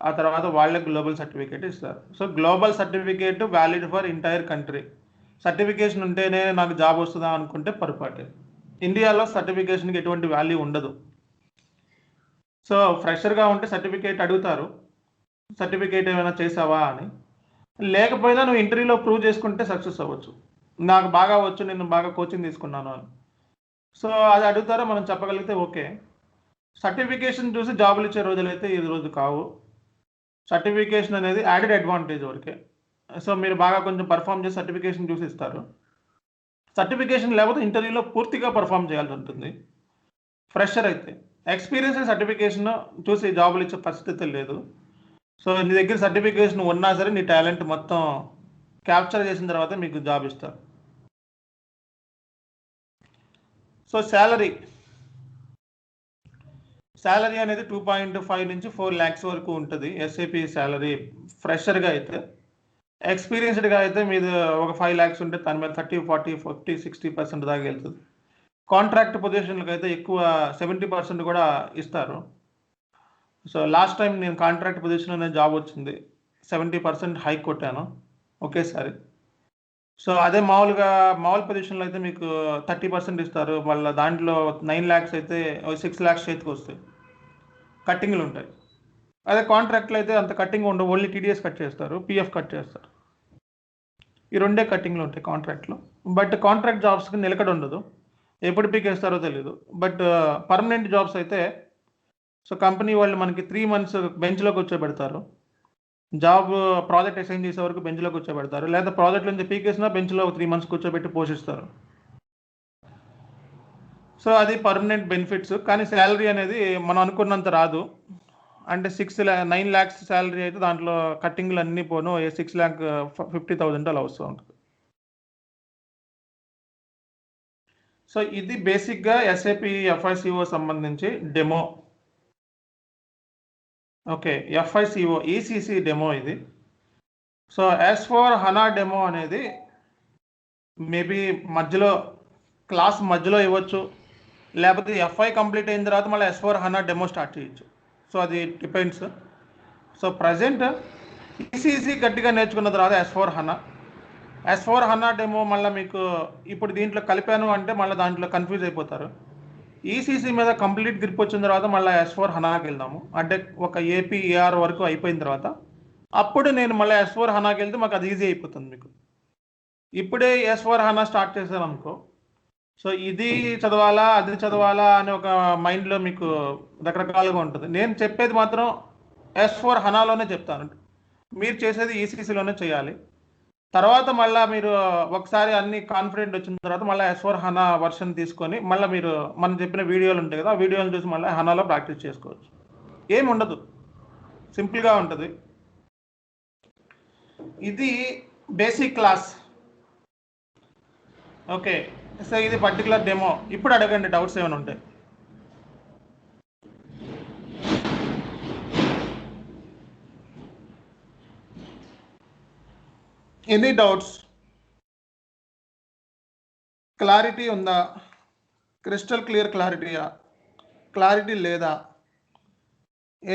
ఆ తర్వాత వాళ్ళే గ్లోబల్ సర్టిఫికేట్ ఇస్తారు. So global certificate valid for entire country. Certification ఉంటేనే నాకు జాబ్ వస్తుందా అనుకుంటే పొరపాటే. ఇండియాలో సర్టిఫికేషన్కి ఎటువంటి వాల్యూ ఉండదు. సో ఫ్రెషర్గా ఉంటే సర్టిఫికేట్ అడుగుతారు, సర్టిఫికేట్ ఏమైనా చేసావా అని. లేకపోయినా నువ్వు ఇంటర్వ్యూలో ప్రూవ్ చేసుకుంటే సక్సెస్ అవ్వచ్చు. నాకు బాగా వచ్చు, నేను బాగా కోచింగ్ తీసుకున్నాను అని. సో అది అడుగుతారో మనం చెప్పగలిగితే ఓకే. సర్టిఫికేషన్ చూసి జాబులు ఇచ్చే రోజులైతే ఈ రోజు కావు. సర్టిఫికేషన్ అనేది యాడెడ్ అడ్వాంటేజ్ వరకే. సో మీరు బాగా కొంచెం పర్ఫామ్ చేసి సర్టిఫికేషన్ చూసి ఇస్తారు. సర్టిఫికేషన్ లేకపోతే ఇంటర్వ్యూలో పూర్తిగా పర్ఫామ్ చేయాల్సి ఉంటుంది. ఫ్రెషర్ అయితే ఎక్స్పీరియన్స్ సర్టిఫికేషన్ చూసి జాబులు ఇచ్చే పరిస్థితి లేదు. సో నీ దగ్గర సర్టిఫికేషన్ ఉన్నా సరే నీ టాలెంట్ మొత్తం క్యాప్చర్ చేసిన తర్వాత మీకు జాబ్ ఇస్తారు. సో శాలరీ అనేది 2.5 నుంచి 4 lakhs వరకు ఉంటుంది ఎస్ఏపి శాలరీ ఫ్రెషర్గా అయితే. ఎక్స్పీరియన్స్డ్గా అయితే మీది ఒక 5 lakhs ఉంటే దాని మీద 30, 40, 50, 60% దాకా వెళ్తుంది. కాంట్రాక్ట్ పొజిషన్లకు అయితే ఎక్కువ 70% కూడా ఇస్తారు. సో లాస్ట్ టైం నేను కాంట్రాక్ట్ పొజిషన్లోనే జాబ్ వచ్చింది, 70% హైక్ కొట్టాను ఒకేసారి. సో అదే మామూలు పొజిషన్లో అయితే మీకు 30% ఇస్తారు. వాళ్ళ దాంట్లో 9 lakhs అయితే 6 lakhs చేతికి వస్తాయి, కట్టింగ్లు ఉంటాయి. అదే కాంట్రాక్ట్లో అయితే అంత కట్టింగ్ ఉండవు, ఓన్లీ టీడీఎస్ కట్ చేస్తారు, పిఎఫ్ కట్ చేస్తారు. ఈ రెండే కట్టింగ్లు ఉంటాయి కాంట్రాక్ట్లో. బట్ కాంట్రాక్ట్ జాబ్స్కి నిలకడ ఉండదు, ఎప్పుడు పీకేస్తారో తెలియదు. బట్ పర్మనెంట్ జాబ్స్ అయితే సో కంపెనీ వాళ్ళు మనకి 3 months బెంచ్లో కూర్చోబెడతారు. జాబ్ ప్రాజెక్ట్ అసైన్ చేసే వరకు బెంచ్లో కూర్చోబెడతారు, లేదా ప్రాజెక్ట్ నుంచి పీకేసినా బెంచ్లో 3 months కూర్చోబెట్టి పోషిస్తారు. సో అది పర్మనెంట్ బెనిఫిట్స్. కానీ శాలరీ అనేది మనం అనుకున్నంత రాదు. అంటే 9 lakhs శాలరీ అయితే దాంట్లో కట్టింగ్లు అన్నీ పోను 6,50,000 అలా వస్తూ ఉంటుంది. సో ఇది బేసిక్గా ఎస్ఏపి ఎఫ్ఐసిఓ సంబంధించి demo. Okay, FICO ECC demo ఇది. సో S4 HANA డెమో అనేది మేబీ మధ్యలో క్లాస్ మధ్యలో ఇవ్వచ్చు, లేకపోతే FI కంప్లీట్ అయిన తర్వాత మళ్ళీ S4 HANA డెమో స్టార్ట్ చేయొచ్చు. సో అది డిపెండ్స్. సో ప్రజెంట్ ECC గట్టిగా నేర్చుకున్న తర్వాత S4 HANA డెమో మళ్ళీ మీకు ఇప్పుడు దీంట్లో కలిపాను అంటే మళ్ళీ దాంట్లో కన్ఫ్యూజ్ అయిపోతారు. ECC మీద కంప్లీట్ గ్రిప్ వచ్చిన తర్వాత మళ్ళీ S4 HANAకి వెళ్దాము. అంటే ఒక APAR వరకు అయిపోయిన తర్వాత అప్పుడు నేను మళ్ళీ S4 HANAకి వెళ్తే మాకు అది ఈజీ అయిపోతుంది మీకు. ఇప్పుడే S4 HANA స్టార్ట్ చేశాను అనుకో, సో ఇది చదవాలా అది చదవాలా అనే ఒక మైండ్లో మీకు రకరకాలుగా ఉంటుంది. నేను చెప్పేది మాత్రం S4 HANAలోనే చెప్తాను. మీరు చేసేది ECCలోనే చేయాలి. తర్వాత మళ్ళీ మీరు ఒకసారి అన్ని కాన్ఫిడెంట్ వచ్చిన తర్వాత మళ్ళీ S4 HANA వర్షన్ తీసుకొని మళ్ళీ మీరు మనం చెప్పిన వీడియోలు ఉంటాయి కదా, ఆ వీడియోలు చూసి మళ్ళీ హనాలో ప్రాక్టీస్ చేసుకోవచ్చు. ఏమి ఉండదు, సింపుల్గా ఉంటుంది. ఇది బేసిక్ క్లాస్. ఓకే, సో ఇది పర్టికులర్ డెమో. ఇప్పుడు అడగండి డౌట్స్ ఏమైనా ఉంటాయి. Any doubts? క్లారిటీ ఉందా? క్రిస్టల్ క్లియర్ క్లారిటీయా? క్లారిటీ లేదా?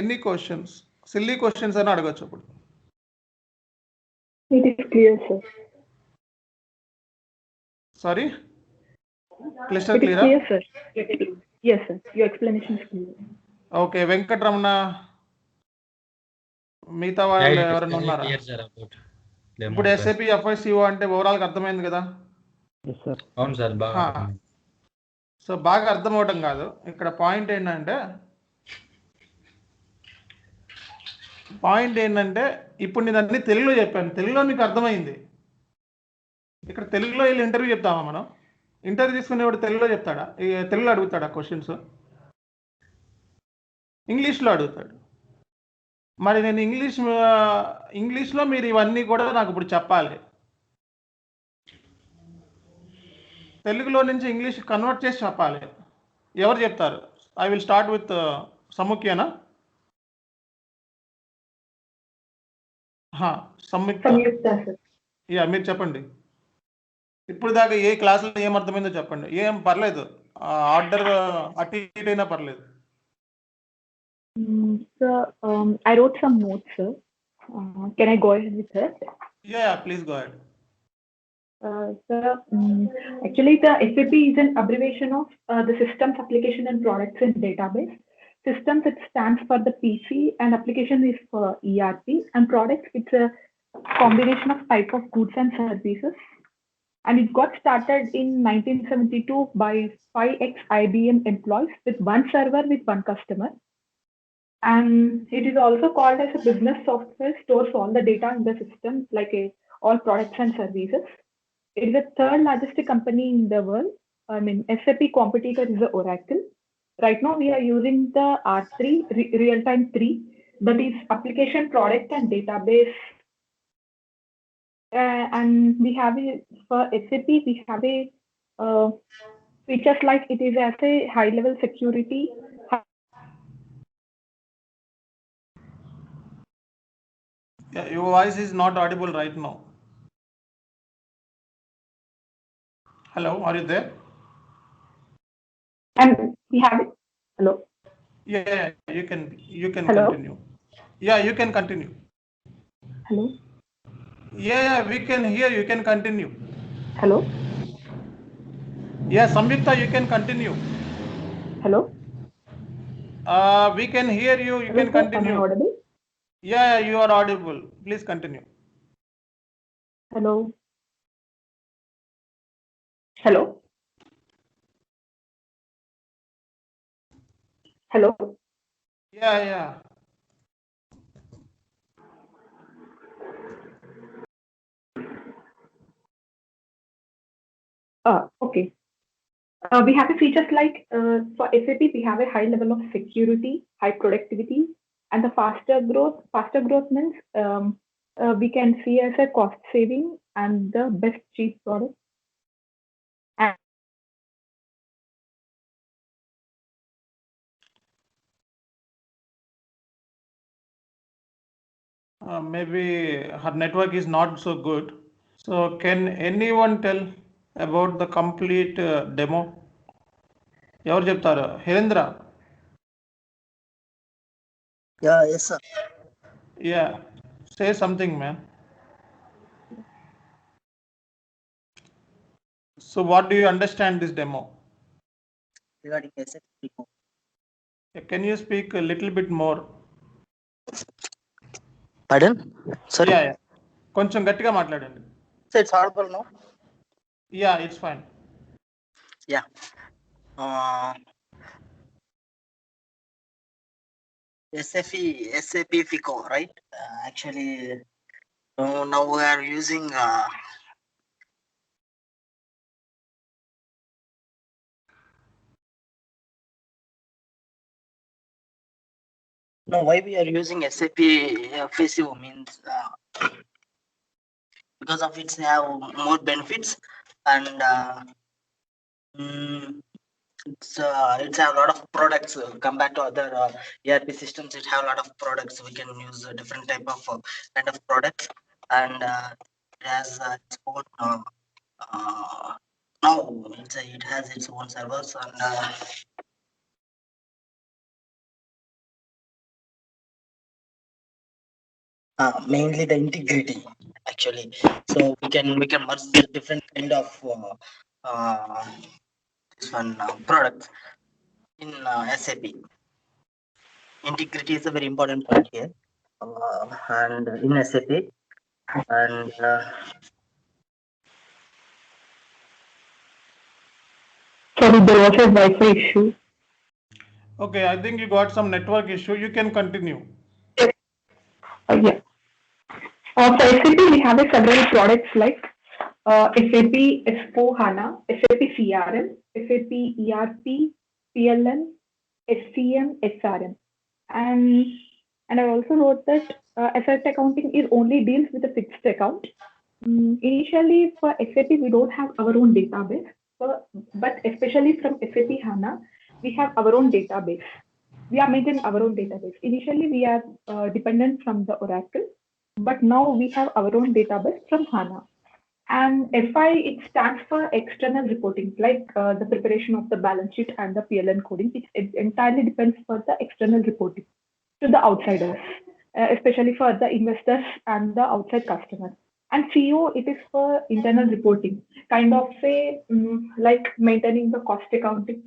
Any questions? సిల్లీ క్వశ్చన్స్ అని అడగచ్చు ఇప్పుడు. It is clear, sir. Sorry, crystal It is క్లియరా? clear, sir. Yes, sir. Your explanation is clear. Okay, Venkataramana, మిగతా వాళ్ళు ఎవరైనా ఉన్నారా? Clear, sir, about demo, ఇప్పుడు sir. SAP FICO అంటే ఓవరాల్గా అర్థమైంది కదా? Yes, sir. అవును సార్, బాగా హా. సో బాగా అర్థం అవటం కాదు, ఇక్కడ పాయింట్ ఏంటంటే ఇప్పుడు నేను అన్ని తెలుగులో చెప్పాను, తెలుగులో మీకు అర్థమైంది. ఇక్కడ తెలుగులో వీళ్ళు ఇంటర్వ్యూ చెప్తామా మనం? ఇంటర్వ్యూ తీసుకునేవాడు తెలుగులో చెప్తాడా? తెలుగులో అడుగుతాడా క్వశ్చన్స్? ఇంగ్లీష్లో అడుగుతాడు. మరి నేను ఇంగ్లీష్లో మీరు ఇవన్నీ కూడా నాకు ఇప్పుడు చెప్పాలి. తెలుగులో నుంచి ఇంగ్లీష్ కన్వర్ట్ చేసి చెప్పాలి. ఎవరు చెప్తారు? ఐ విల్ స్టార్ట్ విత్ సముఖ్యనా? సంయుక్త. Samyukta, sir. యా, మీరు చెప్పండి. ఇప్పుడు దాకా ఏ క్లాసులో ఏం అర్థమైందో చెప్పండి. ఏం పర్లేదు, ఆర్డర్ అటు ఇటు అయినా పర్లేదు. Sir, I wrote some notes, sir. Can I go ahead with that? Yeah, please go ahead. Sir, actually, the SAP is an abbreviation of the Systems, Application, and Products in Database. Systems, it stands for the PC, and application is for ERP, and products, it's a combination of type of goods and services. And it got started in 1972 by 5 IBM employees with one server with one customer. And it is also called as a business software, stores all the data in the system, like all products and services. It is the third largest company in the world. I mean, SAP competitor is the Oracle. Right now, we are using the R3, Real-Time 3, that is application, product, and database. And we have for SAP, we have features like it is as a high-level security. Yeah, your voice is not audible right now. Hello, are you there? And we have it. Hello. Yeah, you can Hello? continue. Yeah, you can continue. Hello. Yeah, we can hear you. Can continue. Hello. Yeah, Samyukta, you can continue. Hello. We can hear you. You Hello, can sir. Am I continue. audible? Yeah, you are audible. Please continue. Hello. Hello. Hello. Yeah. Okay. We have a features like for SAP, we have a high level of security, high productivity, and the faster growth. Faster growth means we can see as a cost saving and the best cheap product. maybe her network is not so good. So can anyone tell about the complete demo? ఎవరు చెప్తారు? హేరేంద్ర? Yeah, yes, sir. Yeah, say something, man. So what do you understand this demo? Regarding asset demo. Can you speak a little bit more? Pardon? Sorry. Yeah, yeah. కొంచెం గట్టిగా మాట్లాడండి. So it's audible now? Yeah, it's fine. Yeah. SAP FICO, right? Actually, now we are using no, why we are using SAP FICO means because of its have more benefits and it's have a lot of products compared to other ERP systems. It have a lot of products. We can use a different type of kind of products, and it has its own now it has its own servers and mainly the integrity actually. So we can merge the different kind of this one products in SAP. Integrity is a very important point here, and in SAP, and Sorry, there was a Wi-Fi issue. Okay, I think you got some network issue. You can continue. Yeah. For SAP, we have several products like SAP S/4HANA, SAP CRM, SAP ERP, PLM, SCM, SRM, and I also wrote that asset accounting is only deals with a fixed account. Initially, for SAP, we don't have our own database, but especially from SAP HANA, we have our own database. We are maintaining our own database. Initially, we are dependent from the Oracle, but now we have our own database from HANA. And FI, it stands for external reporting, like the preparation of the balance sheet and the PLN coding. It entirely depends for the external reporting to the outsiders, especially for the investors and the outside customers. And CO, it is for internal reporting, kind of say like maintaining the cost accounting,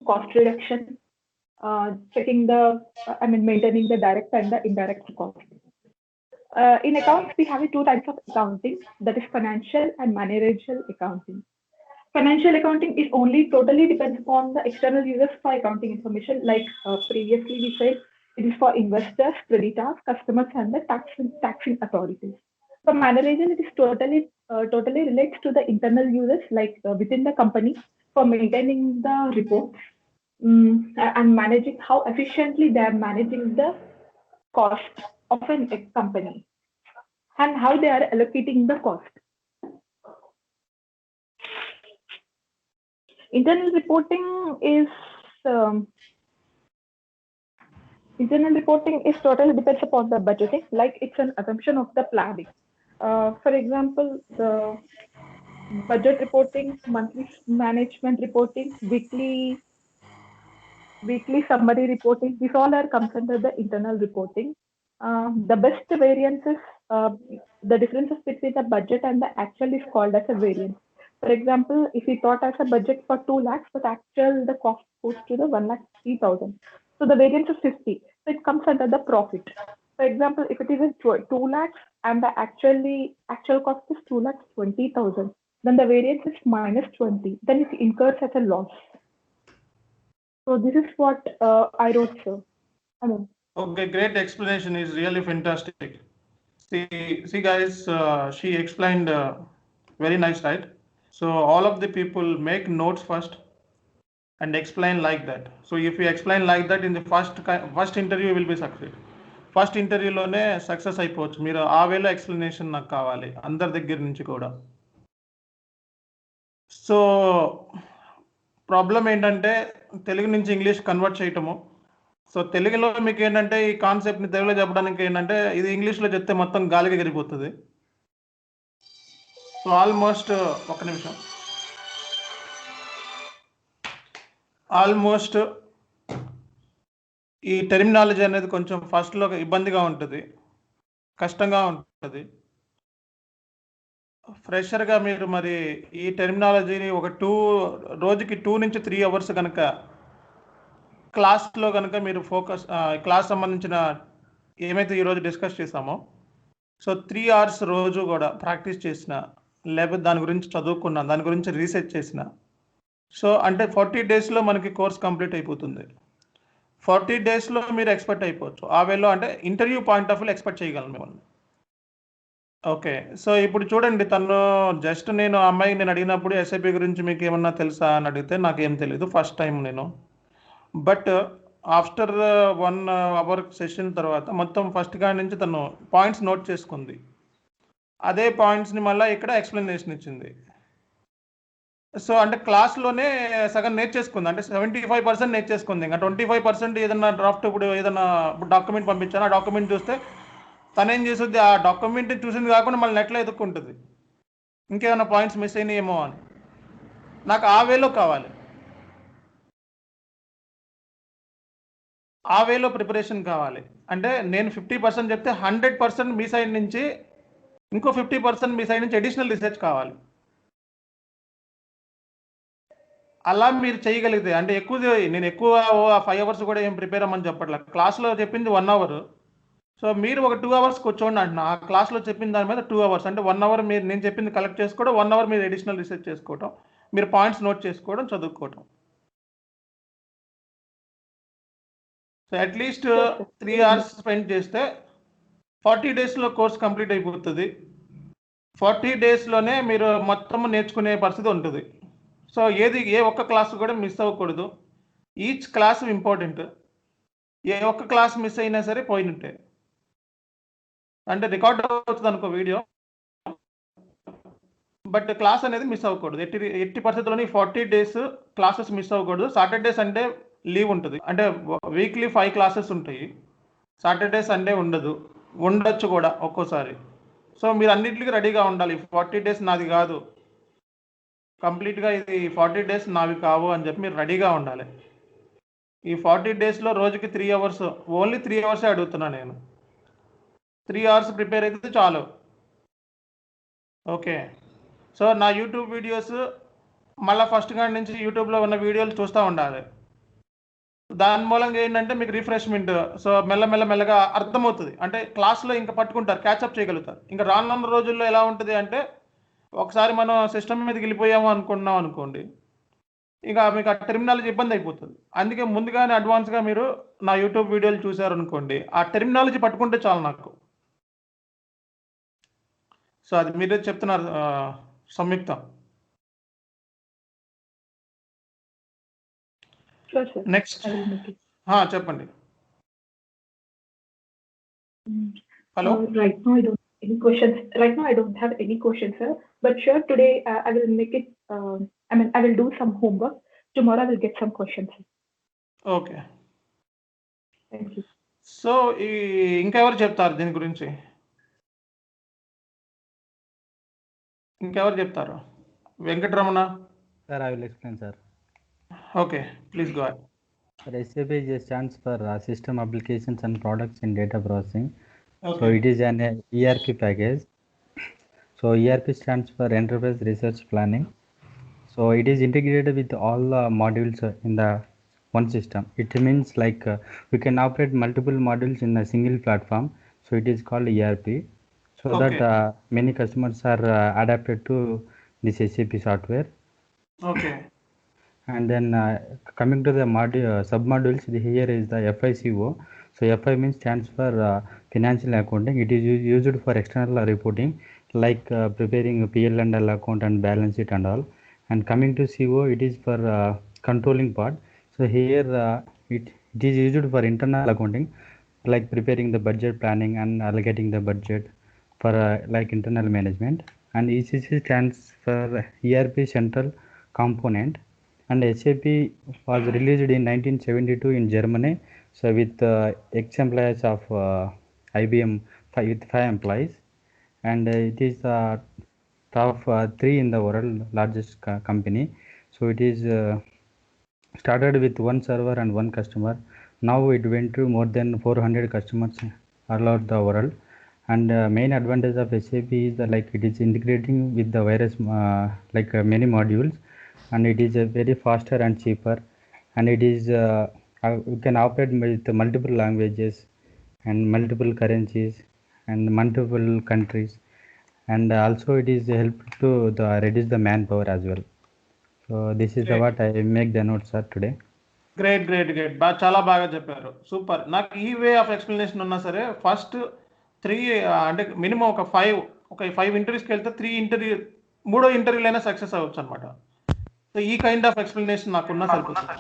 cost reduction, checking the, maintaining the direct and the indirect cost. In accounts, we have two types of accounting, that is financial and managerial accounting. Financial accounting is only totally depends upon the external users for accounting information. Like previously we said, it is for investors, creditors, customers, and the taxing authorities. For managerial, it is totally relates to the internal users, like within the company, for maintaining the reports and managing how efficiently they are managing the cost of a company and how they are allocating the cost. Internal reporting is totally depends upon the budgeting, like it's an assumption of the planning. For example, the budget reporting, monthly management reporting, weekly summary reporting, these all are comes under the internal reporting. The best variances, the differences between the budget and the actual is called as a variance. For example, if we thought as a budget for 2 lakhs, but actual the cost goes to the 1,03,000. So the variance is 50. So it comes under the profit. For example, if it is a 2 lakhs and the actual cost is 2,20,000, then the variance is minus 20. Then it incurs as a loss. So this is what I wrote, sir. Okay, great explanation. Is really fantastic. See guys, she explained very nice, right? So all of the people make notes first and explain like that. So if you explain like that in the first interview, will be succeed. First ఇంటర్వ్యూలోనే success అయిపోవచ్చు. మీరు ఆ వేలో explanation నాకు కావాలి అందరి దగ్గర నుంచి కూడా. సో ప్రాబ్లం ఏంటంటే తెలుగు నుంచి ఇంగ్లీష్ కన్వర్ట్ చేయటము. సో తెలుగులో మీకు ఏంటంటే ఈ కాన్సెప్ట్ని తెలుగులో చెప్పడానికి ఏంటంటే ఇది ఇంగ్లీష్లో చెప్తే మొత్తం గాలికి ఎగిరిపోతుంది. సో ఆల్మోస్ట్ ఒక నిమిషం, ఆల్మోస్ట్ ఈ టెర్మినాలజీ అనేది కొంచెం ఫస్ట్లో ఇబ్బందిగా ఉంటుంది, కష్టంగా ఉంటుంది. ఫ్రెషర్గా మీరు మరి ఈ టెర్మినాలజీని ఒక రోజుకి 2 నుంచి 3 అవర్స్ కనుక క్లాస్లో కనుక మీరు క్లాస్ సంబంధించిన ఏమైతే ఈరోజు డిస్కస్ చేసామో, సో 3 అవర్స్ రోజు కూడా ప్రాక్టీస్ చేసిన, లేకపోతే దాని గురించి చదువుకున్నా, దాని గురించి రీసెర్చ్ చేసిన, సో అంటే 40 డేస్లో మనకి కోర్స్ కంప్లీట్ అయిపోతుంది. 40 డేస్లో మీరు ఎక్స్పెక్ట్ అయిపోవచ్చు. ఆ వేలో అంటే interview point of view expect చేయగలను మిమ్మల్ని. ఓకే, సో ఇప్పుడు చూడండి, నేను అమ్మాయి అడిగినప్పుడు ఎస్ఐపి గురించి మీకు ఏమన్నా తెలుసా అని అడిగితే నాకేం తెలియదు, ఫస్ట్ టైం నేను. బట్ ఆఫ్టర్ 1 అవర్ సెషన్ తర్వాత మొత్తం ఫస్ట్ కాడి నుంచి తను పాయింట్స్ నోట్ చేసుకుంది. అదే పాయింట్స్ని మళ్ళీ ఇక్కడ ఎక్స్ప్లెనేషన్ ఇచ్చింది. సో అంటే క్లాస్లోనే సగం నేర్చేసుకుంది, అంటే 75% నేర్చేసుకుంది. ఇంకా 25% ఏదన్నా డ్రాఫ్ట్ ఇప్పుడు డాక్యుమెంట్ పంపించాను, ఆ డాక్యుమెంట్ చూస్తే తనేం చేస్తుంది, ఆ డాక్యుమెంట్ చూసింది కాకుండా మళ్ళీ నెట్లో ఎదుక్కుంటుంది ఇంకేమైనా పాయింట్స్ మిస్ అయినాయేమో అని. నాకు ఆ వేలో కావాలి, ఆ వేలో ప్రిపరేషన్ కావాలి. అంటే నేను 50% చెప్తే 100% మీ సైడ్ నుంచి, ఇంకో 50% మీ సైడ్ నుంచి అడిషనల్ రీసెర్చ్ కావాలి. అలా మీరు చేయగలిగితే, అంటే నేను ఎక్కువ 5 అవర్స్ కూడా ఏం ప్రిపేర్ అవ్వమని చెప్పట్లేదు. క్లాస్లో చెప్పింది 1 అవర్, సో మీరు ఒక 2 అవర్స్ కూర్చోండి అంటున్నా. ఆ క్లాస్లో చెప్పిన దాని మీద 2 అవర్స్, అంటే 1 అవర్ నేను చెప్పింది కలెక్ట్ చేసుకోవడం, 1 అవర్ మీరు అడిషనల్ రీసెర్చ్ చేసుకోవడం, మీరు పాయింట్స్ నోట్ చేసుకోవడం, చదువుకోవడం. సో అట్లీస్ట్ 3 అవర్స్ స్పెండ్ చేస్తే 40 డేస్లో కోర్స్ కంప్లీట్ అయిపోతుంది. 40 డేస్లోనే మీరు మొత్తం నేర్చుకునే పరిస్థితి ఉంటుంది. సో ఏ ఒక్క క్లాస్ కూడా మిస్ అవ్వకూడదు. Each class important. ఏ ఒక్క క్లాస్ మిస్ అయినా సరే పోయినట్టే. అంటే రికార్డ్ అవుతుంది అనుకో వీడియో, బట్ క్లాస్ అనేది మిస్ అవ్వకూడదు. ఎట్టి పరిస్థితుల్లోని 40 డేస్ క్లాసెస్ మిస్ అవ్వకూడదు. సాటర్డే సండే లీవ్ ఉంటుంది, అంటే వీక్లీ 5 క్లాసెస్ ఉంటాయి. సాటర్డే సండే ఉండొచ్చు కూడా ఒక్కోసారి. సో మీరు అన్నింటికి రెడీగా ఉండాలి. 40 డేస్ నాది కాదు, కంప్లీట్గా ఇది 40 డేస్ నావి కావు అని చెప్పి మీరు రెడీగా ఉండాలి. ఈ 40 డేస్లో రోజుకి 3 అవర్స్, ఓన్లీ 3 అవర్సే అడుగుతున్నా నేను. 3 అవర్స్ ప్రిపేర్ అయితే చాలు. ఓకే, సో నా యూట్యూబ్ వీడియోస్ మళ్ళీ ఫస్ట్ కాడి నుంచి యూట్యూబ్లో ఉన్న వీడియోలు చూస్తూ ఉండాలి. దాని మూలంగా ఏంటంటే మీకు రిఫ్రెష్మెంట్, సో మెల్లగా అర్థమవుతుంది. అంటే క్లాస్లో ఇంకా పట్టుకుంటారు, క్యాచప్ చేయగలుగుతారు. ఇంకా రానున్న రోజుల్లో ఎలా ఉంటుంది అంటే, ఒకసారి మనం సిస్టమ్ మీదకి వెళ్ళిపోయాము అనుకున్నాం అనుకోండి, ఇక మీకు ఆ టెర్మినాలజీ ఇబ్బంది అయిపోతుంది. అందుకే ముందుగానే అడ్వాన్స్గా మీరు నా యూట్యూబ్ వీడియోలు చూసారు అనుకోండి, ఆ టెర్మినాలజీ పట్టుకుంటే చాలు నాకు. సో అది మీరే చెప్తున్నారు సంయుక్త. నెక్స్ట్ చెప్పండి. Hello. Right now I don't have any questions. Right now I don't have any questions, sir. But sure, today I will make it. I will do some homework. Tomorrow I will get some questions. Okay. Thank you. So ఇంకెవరు చెప్తారు దీని గురించి? ఇంకెవరు చెప్తారు? Venkataramana. Sir, I will explain, sir. Okay, please go ahead. SAP stands for System Applications and Products in Data Processing. Okay. So it is an ERP package. So ERP stands for Enterprise Research Planning. So it is integrated with all modules in the one system. It means like we can operate multiple modules in a single platform. So it is called ERP. So Okay. that many customers are adapted to this SAP software. Okay. And then coming to the sub-modules, here is the FICO. So FI means stands for financial accounting. It is used for external reporting, like preparing PL and L account and balance sheet and all. And coming to CO, it is for controlling part. So here it is used for internal accounting, like preparing the budget planning and allocating the budget for like internal management. And ECC stands for ERP Central Component. And SAP was released in 1972 in Germany. So with X employees of IBM, with 5 employees, and it is top 3 in the world largest company. So it is started with one server and one customer. Now it went to more than 400 customers all over the world. And main advantage of SAP is that like it is integrating with the various many modules, and it is very faster and cheaper, and it is you can operate with multiple languages and multiple currencies and multiple countries, and also it is help to reduce the manpower as well. So this is the what I make the notes sir today. Great great great చాలా బాగా చెప్పారు, super. నాకు ఈ way of explanation ఉన్నా సరే first 3 అంటే minimum ఒక 5 ఇంటర్వ్యూస్కి వెళ్తే 3 ఇంటర్వ్యూలైనా సక్సెస్ అవ్వచ్చు అనమాట. సో ఈ కైండ్ ఆఫ్ ఎక్స్ప్లెనేషన్ నాకున్నా సరిపోతుంది.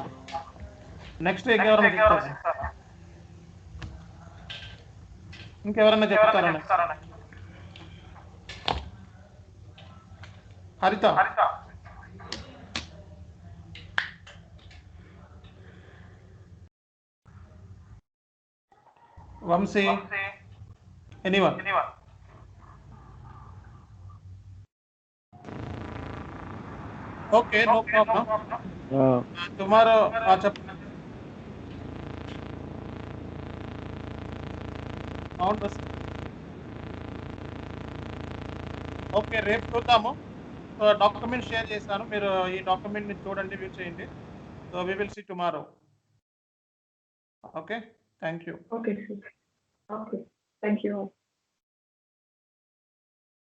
నెక్స్ట్ ఇంకెవరన్నా చెప్తారా? హరిత. Vamsi, anyone? Okay, no problem. Tomorrow, okay, రేపు చూద్దాము. సో డాక్యుమెంట్ షేర్ చేస్తాను, మీరు ఈ డాక్యుమెంట్ని చూడండి, వ్యూ చేయండి. So we will see tomorrow. Okay, thank you. Okay, thank you all.